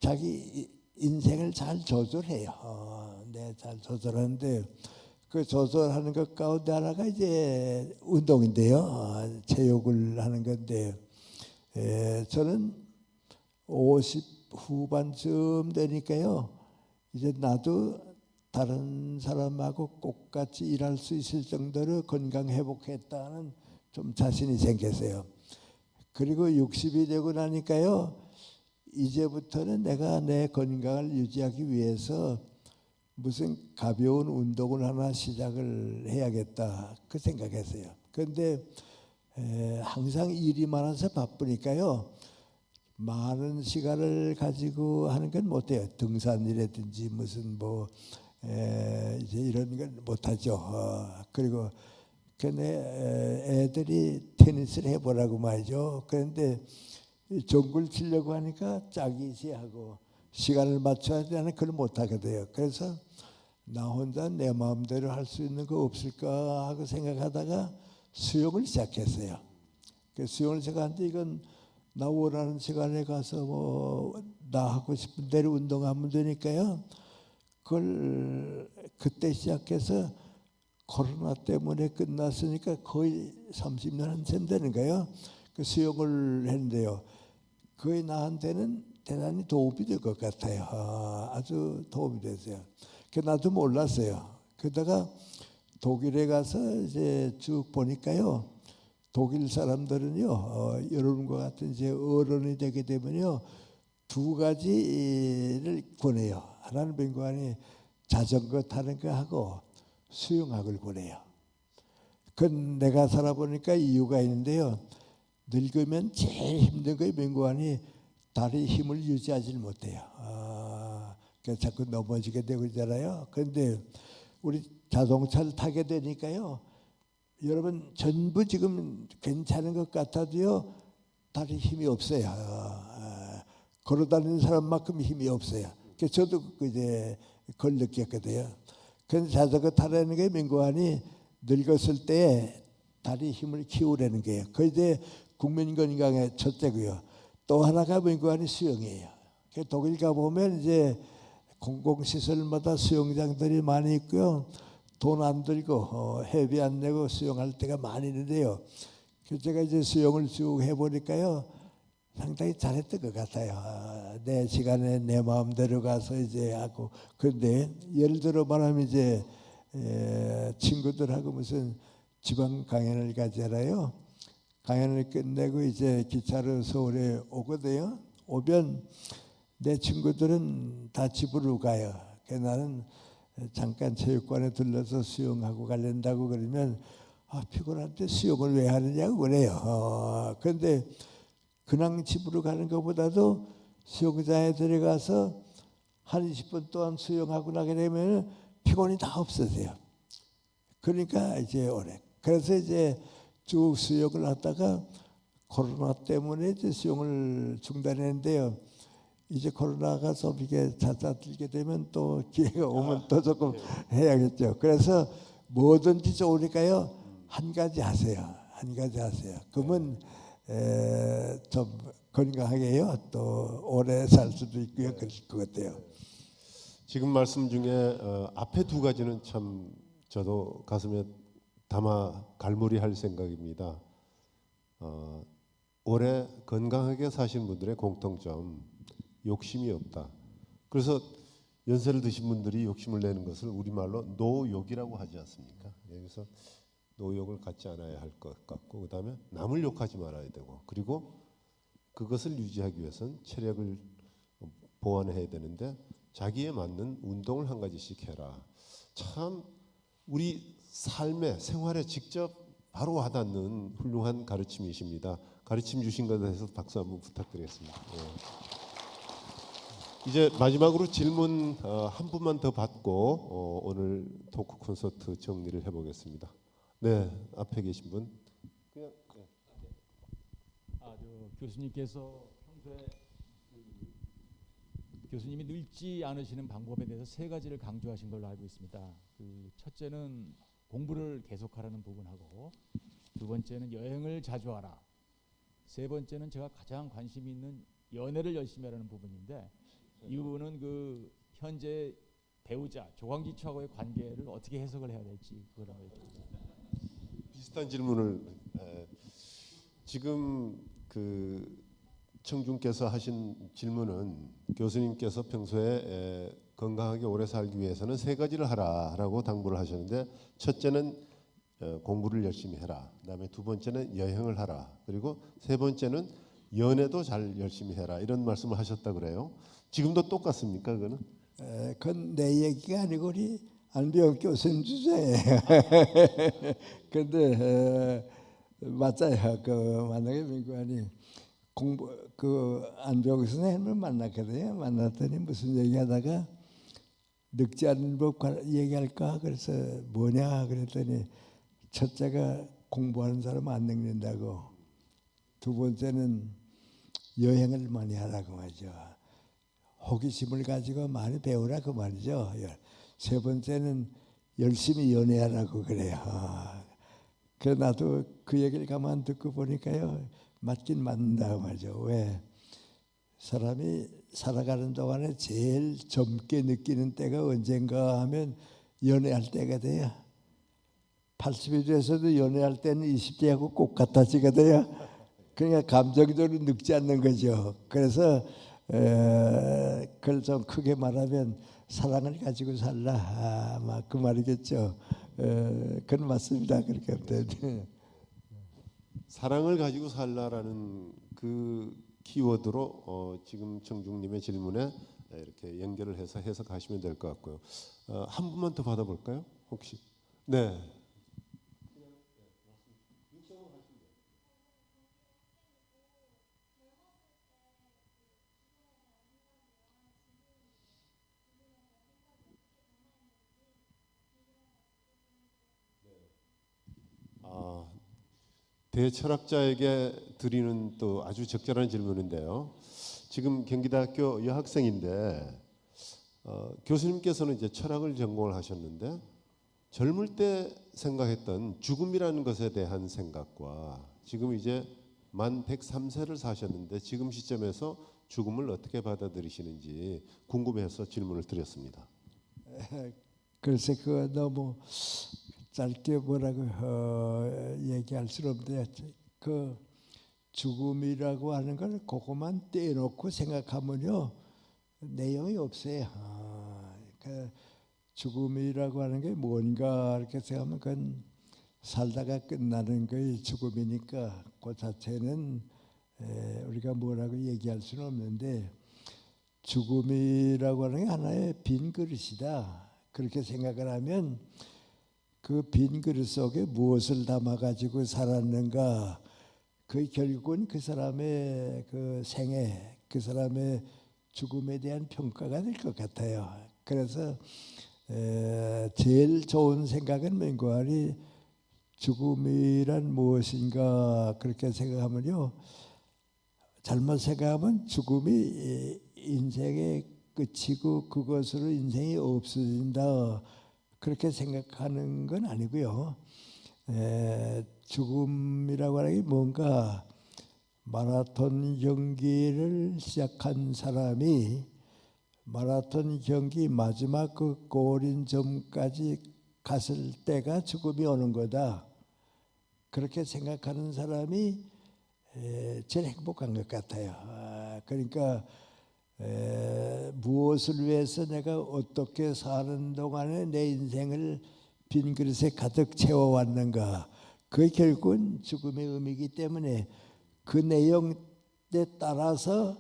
자기 인생을 잘 조절해요. 잘 조절하는데 그 조절하는 것 가운데 하나가 이제 운동인데요. 체육을 하는 건데 저는 50 후반쯤 되니까요. 이제 나도 다른 사람하고 똑같이 일할 수 있을 정도로 건강 회복했다는 좀 자신이 생겼어요. 그리고 60이 되고 나니까요. 이제부터는 내가 내 건강을 유지하기 위해서 무슨 가벼운 운동을 하나 시작을 해야겠다 그 생각했어요. 그런데 항상 일이 많아서 바쁘니까요. 많은 시간을 가지고 하는 건 못해요. 등산이라든지 무슨 뭐 이제 이런 건 못하죠. 그리고 근데 애들이 테니스를 해보라고 말이죠. 그런데 정글 치려고 하니까 짝이지 하고 시간을 맞춰야 되는 그걸 못하거든요. 그래서 나 혼자 내 마음대로 할 수 있는 거 없을까 하고 생각하다가 수영을 시작했어요. 그 수영을 시작하는데 이건 나 원하는 시간에 가서 뭐 나 하고 싶은 대로 운동하면 되니까요. 그걸 그때 시작해서 코로나 때문에 끝났으니까 거의 30년 한참 되는 거예요. 그 수영을 했는데요. 그게 나한테는 대단히 도움이 될 것 같아요. 아주 도움이 됐어요. 그 나도 몰랐어요. 그러다가 독일에 가서 이제 쭉 보니까요. 독일 사람들은요, 여러분과 같은 이제 어른이 되게 되면요, 두 가지를 권해요. 하나는 맹관이 자전거 타는 거 하고 수영학을 권해요. 그건 내가 살아보니까 이유가 있는데요. 늙으면 제일 힘든 게 맹관이 다리 힘을 유지하지 못해요. 그래서 자꾸 넘어지게 되고 있잖아요. 그런데 우리 자동차를 타게 되니까요. 여러분 전부 지금 괜찮은 것 같아도요. 다리 힘이 없어요. 걸어다니는 사람만큼 힘이 없어요. 그래서 저도 이제 그걸 느꼈거든요. 그래서 자전거 타라는 게 민구안이 늙었을 때 다리 힘을 키우라는 거예요. 그 이제 국민 건강의 첫째고요. 또 하나가 민구안이 수영이에요. 독일 가 보면 이제 공공시설마다 수영장들이 많이 있고요. 돈 안 들고 회비 안 내고 수영할 때가 많이 있는데요. 그래서 제가 이제 수영을 쭉 해보니까요. 상당히 잘했던 것 같아요. 내 시간에 내 마음대로 가서 이제 하고. 그런데 예를 들어 말하면 이제 친구들하고 무슨 지방 강연을 가잖아요. 강연을 끝내고 이제 기차로 서울에 오거든요. 오면 내 친구들은 다 집으로 가요. 그래서 나는 잠깐 체육관에 들러서 수영하고 가려고 그러면 피곤한데 수영을 왜 하느냐고 그래요. 그런데 그냥 집으로 가는 것보다도 수영장에 들어가서 한 20분 동안 수영하고 나게 되면 피곤이 다 없어져요. 그러니까 이제 오래. 그래서 이제 쭉 수영을 하다가 코로나 때문에 이제 수영을 중단했는데요. 이제 코로나가 좀 이게 잦아들게 되면 또 기회가 오면 또 조금 해야겠죠. 그래서 뭐든지 좋으니까요. 한 가지 하세요. 한 가지 하세요. 그러면 좀 건강하게요. 또 오래 살 수도 있고요. 그럴 것 같아요.
지금 말씀 중에 앞에 두 가지는 참 저도 가슴에 담아 갈무리할 생각입니다. 오래 건강하게 사신 분들의 공통점, 욕심이 없다. 그래서 연세를 드신 분들이 욕심을 내는 것을 우리말로 노욕이라고 하지 않습니까? 그래서 노욕을 갖지 않아야 할 것 같고, 그다음에 남을 욕하지 말아야 되고, 그리고 그것을 유지하기 위해서는 체력을 보완해야 되는데 자기에 맞는 운동을 한 가지씩 해라. 참 우리 삶에 생활에 직접 바로 와닿는 훌륭한 가르침이십니다. 가르침 주신 것에 대해서 박수 한번 부탁드리겠습니다. 이제 마지막으로 질문 한 분만 더 받고 오늘 토크 콘서트 정리를 해보겠습니다. 네, 앞에 계신 분. 그냥 네.
교수님께서 평소에 교수님이 늙지 않으시는 방법에 대해서 세 가지를 강조하신 걸로 알고 있습니다. 첫째는 공부를 계속하라는 부분하고, 두 번째는 여행을 자주 하라, 세 번째는 제가 가장 관심이 있는 연애를 열심히 하라는 부분인데, 이 부분은 현재 배우자 조광지추하고의 관계를 어떻게 해석을 해야 될지 그걸 한번 여쭤봅니다.
비슷한 질문을 지금 청중께서 하신 질문은 교수님께서 평소에 건강하게 오래 살기 위해서는 세 가지를 하라라고 당부를 하셨는데, 첫째는 공부를 열심히 해라. 그다음에 두 번째는 여행을 하라. 그리고 세 번째는 연애도 잘 열심히 해라. 이런 말씀을 하셨다 그래요. 지금도 똑같습니까, 그거는?
그건 내 얘기가 아니고 우리 안병 교수님 주제예요. 근데 맞아요. 만약에 민구안이 안병 선생님을 만났거든요. 만났더니 무슨 얘기하다가 늙지 않는 법 얘기할까? 그래서 뭐냐 그랬더니 첫째가 공부하는 사람 안 늙는다고, 두 번째는 여행을 많이 하라고 하죠. 호기심을 가지고 많이 배우라 그 말이죠. 세 번째는 열심히 연애하라고 그래요. 그 나도 그 얘기를 가만 듣고 보니까요, 맞긴 맞는다고 말이죠. 왜? 사람이 살아가는 동안에 제일 젊게 느끼는 때가 언젠가 하면 연애할 때가 돼요. 80이 돼서도 연애할 때는 20대하고 꼭 같아지거든요. 그러니까 감정적으로 늙지 않는 거죠. 그래서 그걸 좀 크게 말하면 사랑을 가지고 살라, 막 그 말이겠죠. 그건 맞습니다. 그렇게 하면
사랑을 가지고 살라라는 그 키워드로 지금 청중님의 질문에 이렇게 연결을 해서 해석하시면 될 것 같고요. 한 분만 더 받아볼까요? 혹시? 네. 대철학자에게 드리는 또 아주 적절한 질문인데요. 지금 경기대학교 여학생인데 교수님께서는 이제 철학을 전공을 하셨는데, 젊을 때 생각했던 죽음이라는 것에 대한 생각과 지금 이제 만 103세를 사셨는데 지금 시점에서 죽음을 어떻게 받아들이시는지 궁금해서 질문을 드렸습니다.
글쎄 그거 너무 짧게 뭐라고 얘기할 수는 없는데, 그 죽음이라고 하는 걸 그것만 떼놓고 생각하면요 내용이 없어요. 그 죽음이라고 하는 게 뭔가 이렇게 생각하면 그건 살다가 끝나는 게 죽음이니까 그 자체는 우리가 뭐라고 얘기할 수는 없는데, 죽음이라고 하는 게 하나의 빈 그릇이다. 그렇게 생각을 하면 그 빈 그릇 속에 무엇을 담아가지고 살았는가, 그 결국은 그 사람의 그 생애, 그 사람의 죽음에 대한 평가가 될 것 같아요. 그래서 제일 좋은 생각은 맹고하니 죽음이란 무엇인가 그렇게 생각하면요, 잘못 생각하면 죽음이 인생의 끝이고 그것으로 인생이 없어진다 그렇게 생각하는 건 아니고요. 죽음이라고 하는 게 뭔가 마라톤 경기를 시작한 사람이 마라톤 경기 마지막 그 골인 점까지 갔을 때가 죽음이 오는 거다. 그렇게 생각하는 사람이 제일 행복한 것 같아요. 그러니까 무엇을 위해서 내가 어떻게 사는 동안에 내 인생을 빈 그릇에 가득 채워왔는가, 그게 결국은 죽음의 의미이기 때문에 그 내용에 따라서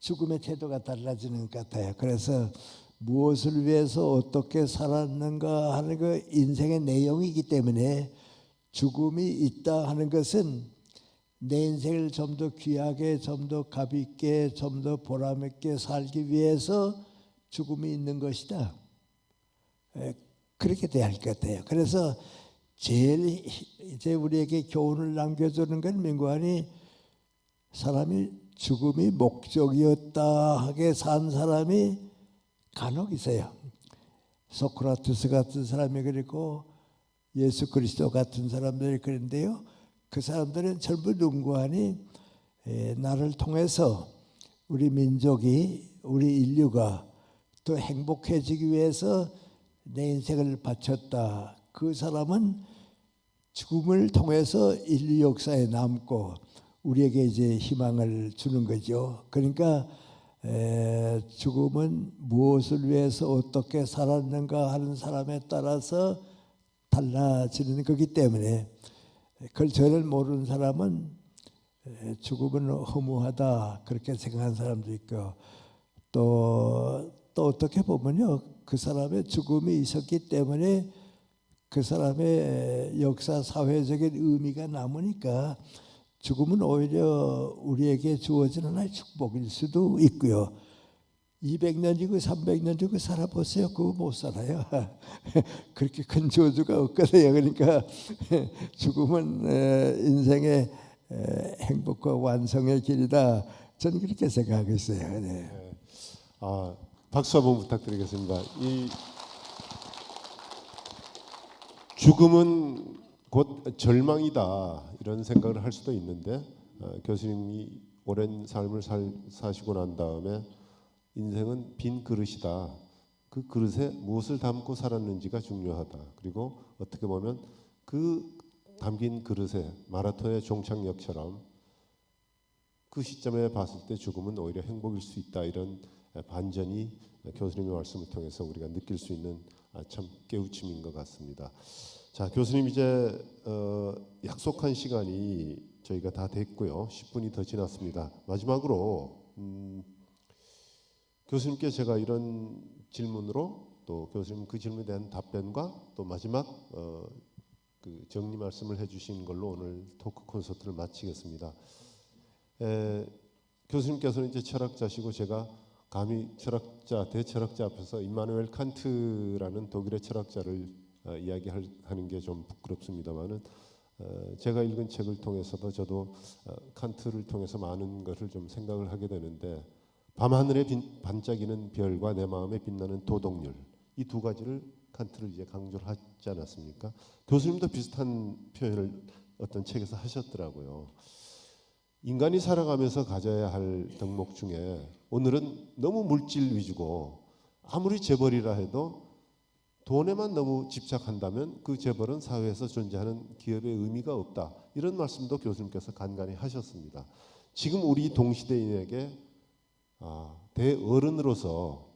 죽음의 태도가 달라지는 것 같아요. 그래서 무엇을 위해서 어떻게 살았는가 하는 그 인생의 내용이기 때문에 죽음이 있다 하는 것은 내 인생을 좀 더 귀하게, 좀 더 값 있게, 좀 더 보람 있게 살기 위해서 죽음이 있는 것이다. 그렇게 돼야 할 것 같아요. 그래서 제일 이제 우리에게 교훈을 남겨주는 건 민구안이 사람이 죽음이 목적이었다 하게 산 사람이 간혹 있어요. 소크라테스 같은 사람이 그랬고 예수 그리스도 같은 사람들이 그런데요, 그 사람들은 전부 눈구하니 나를 통해서 우리 민족이, 우리 인류가 더 행복해지기 위해서 내 인생을 바쳤다. 그 사람은 죽음을 통해서 인류 역사에 남고 우리에게 이제 희망을 주는 거죠. 그러니까 죽음은 무엇을 위해서 어떻게 살았는가 하는 사람에 따라서 달라지는 거기 때문에 그걸 저를 모르는 사람은 죽음은 허무하다 그렇게 생각하는 사람도 있고 또 어떻게 보면요 그 사람의 죽음이 있었기 때문에 그 사람의 역사 사회적인 의미가 남으니까 죽음은 오히려 우리에게 주어진 하나의 축복일 수도 있고요. 200년이고 300년이고 살아보세요. 그거 못 살아요. 그렇게 큰 저주가 없거든요. 그러니까 죽음은 인생의 행복과 완성의 길이다. 저는 그렇게 생각하고 있어요. 네.
박수 한번 부탁드리겠습니다. 이 죽음은 곧 절망이다 이런 생각을 할 수도 있는데 교수님이 오랜 삶을 사시고 난 다음에 인생은 빈 그릇이다. 그 그릇에 무엇을 담고 살았는지가 중요하다. 그리고 어떻게 보면 그 담긴 그릇에 마라톤의 종착역처럼 그 시점에 봤을 때 죽음은 오히려 행복일 수 있다. 이런 반전이 교수님의 말씀을 통해서 우리가 느낄 수 있는 참 깨우침인 것 같습니다. 자, 교수님 이제 약속한 시간이 저희가 다 됐고요. 10분이 더 지났습니다. 마지막으로 교수님께 제가 이런 질문으로 또 교수님 그 질문에 대한 답변과 또 마지막 그 정리 말씀을 해주신 걸로 오늘 토크 콘서트를 마치겠습니다. 교수님께서는 이제 철학자시고 제가 감히 대철학자 앞에서 임마누엘 칸트라는 독일의 철학자를 이야기하는 게 좀 부끄럽습니다만은 제가 읽은 책을 통해서도 저도 칸트를 통해서 많은 것을 좀 생각을 하게 되는데 밤하늘에 반짝이는 별과 내 마음에 빛나는 도덕률 이 두 가지를 칸트를 이제 강조를 하지 않았습니까? 교수님도 비슷한 표현을 어떤 책에서 하셨더라고요. 인간이 살아가면서 가져야 할 덕목 중에 오늘은 너무 물질 위주고 아무리 재벌이라 해도 돈에만 너무 집착한다면 그 재벌은 사회에서 존재하는 기업의 의미가 없다. 이런 말씀도 교수님께서 간간히 하셨습니다. 지금 우리 동시대인에게 대어른으로서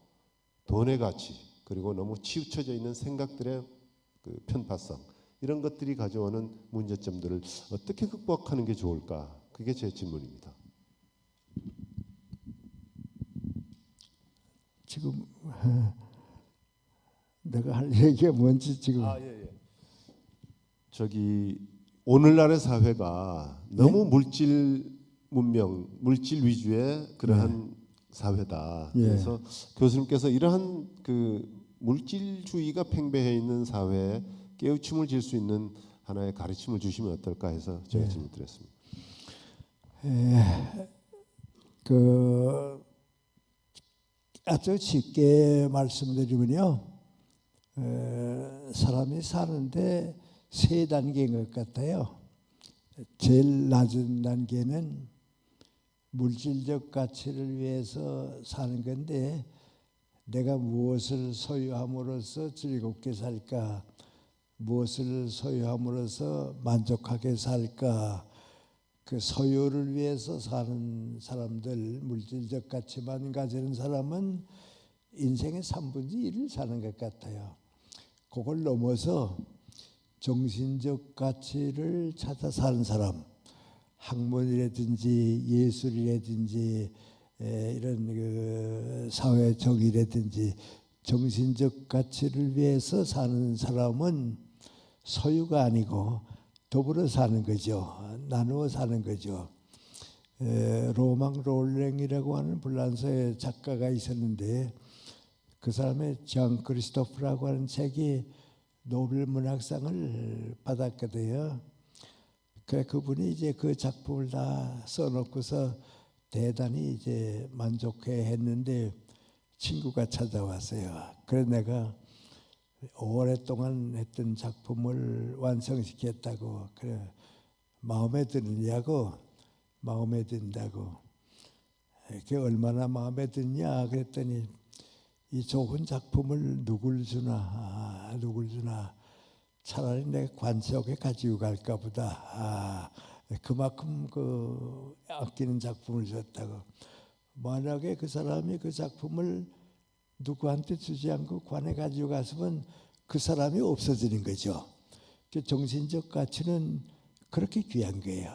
돈의 가치 그리고 너무 치우쳐져 있는 생각들의 그 편파성 이런 것들이 가져오는 문제점들을 어떻게 극복하는 게 좋을까? 그게 제 질문입니다.
지금 내가 할 얘기가 뭔지 지금
저기 오늘날의 사회가 너무 물질 문명, 물질 위주의 그러한 사회다. 그래서 교수님께서 이러한 그 물질주의가 팽배해 있는 사회에 깨우침을 줄 수 있는 하나의 가르침을 주시면 어떨까 해서 제가 질문드렸습니다.
그 아주 쉽게 말씀드리면요, 사람이 사는데 세 단계인 것 같아요. 제일 낮은 단계는 물질적 가치를 위해서 사는 건데 내가 무엇을 소유함으로써 즐겁게 살까, 무엇을 소유함으로써 만족하게 살까, 그 소유를 위해서 사는 사람들, 물질적 가치만 가지는 사람은 인생의 3분의 1을 사는 것 같아요. 그걸 넘어서 정신적 가치를 찾아 사는 사람, 학문이라든지 예술이라든지 이런 그 사회 정의라든지 정신적 가치를 위해서 사는 사람은 소유가 아니고 더불어 사는 거죠. 나누어 사는 거죠. 로망 롤랭이라고 하는 불란서의 작가가 있었는데 그 사람의 장 크리스토프라고 하는 책이 노벨 문학상을 받았거든요. 그분이 이제 그 작품을 다 써놓고서 대단히 이제 만족해 했는데 친구가 찾아왔어요. 그래서 내가 오랫동안 했던 작품을 완성시켰다고. 그래 마음에 드느냐고. 마음에 든다고. 그게 얼마나 마음에 드냐 그랬더니 이 좋은 작품을 누굴 주나 차라리 내 관 속에 가지고 갈까 보다. 그만큼 그 아끼는 작품을 줬다고. 만약에 그 사람이 그 작품을 누구한테 주지 않고 관에 가지고 갔으면 그 사람이 없어지는 거죠. 그 정신적 가치는 그렇게 귀한 거예요.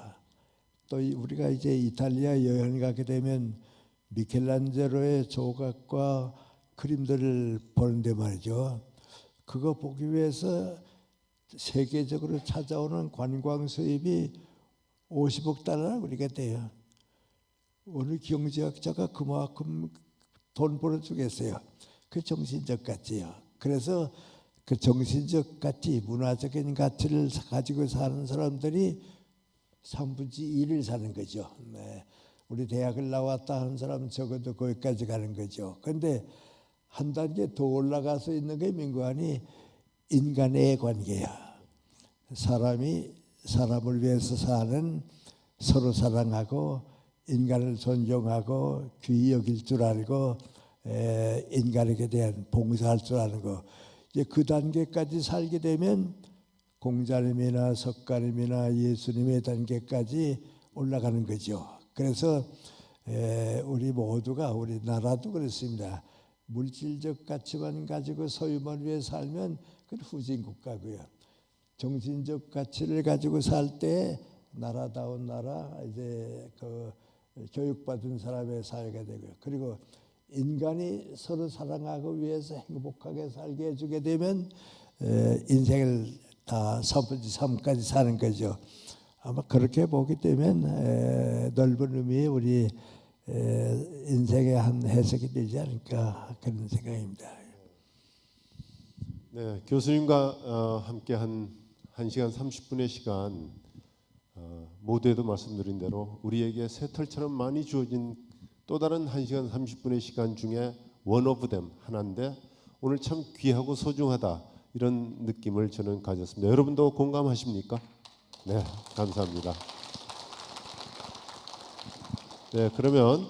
또 우리가 이제 이탈리아 여행을 가게 되면 미켈란젤로의 조각과 그림들을 보는데 말이죠. 그거 보기 위해서 세계적으로 찾아오는 관광 수입이 50억 달러나 그렇게 돼요. 어느 경제학자가 그만큼 돈 벌어주겠어요. 그 정신적 가치요. 그래서 그 정신적 가치, 문화적인 가치를 가지고 사는 사람들이 3분의 1을 사는 거죠. 네. 우리 대학을 나왔다 하는 사람은 적어도 거기까지 가는 거죠. 그런데 한 단계 더 올라가서 있는 게 민관이 인간의 관계야. 사람이 사람을 위해서 사는, 서로 사랑하고 인간을 존중하고 귀히 여길 줄 알고 인간에게 대한 봉사할 줄 아는 거. 이제 그 단계까지 살게 되면 공자님이나 석가님이나 예수님의 단계까지 올라가는 거죠. 그래서 우리 모두가, 우리나라도 그렇습니다. 물질적 가치만 가지고 소유만 위해 살면 그건 후진 국가고요. 정신적 가치를 가지고 살 때 나라다운 나라, 이제 그 교육받은 사람의 사회가 되고요. 그리고 인간이 서로 사랑하고 위해서 행복하게 살게 해주게 되면 인생을 다 3분의 3까지 사는 거죠. 아마 그렇게 보기 때문에 넓은 의미의 우리 인생의 한 해석이 되지 않을까 그런 생각입니다.
네, 교수님과 함께 한 1시간 30분의 시간 모두에도 말씀드린 대로 우리에게 새털처럼 많이 주어진 또 다른 1시간 30분의 시간 중에 원 오브 댐 하나인데 오늘 참 귀하고 소중하다 이런 느낌을 저는 가졌습니다. 여러분도 공감하십니까? 네, 감사합니다. 네, 그러면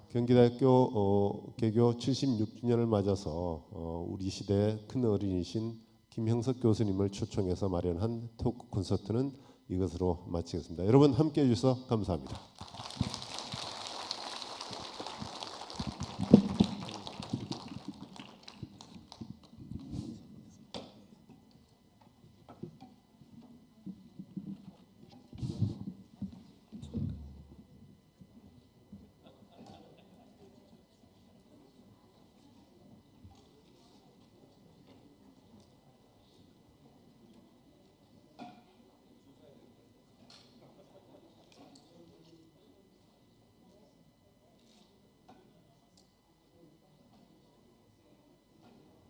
경기대학교 개교 76주년을 맞아서 우리 시대의 큰 어린이신 김형석 교수님을 초청해서 마련한 토크 콘서트는 이것으로 마치겠습니다. 여러분 함께해 주셔서 감사합니다.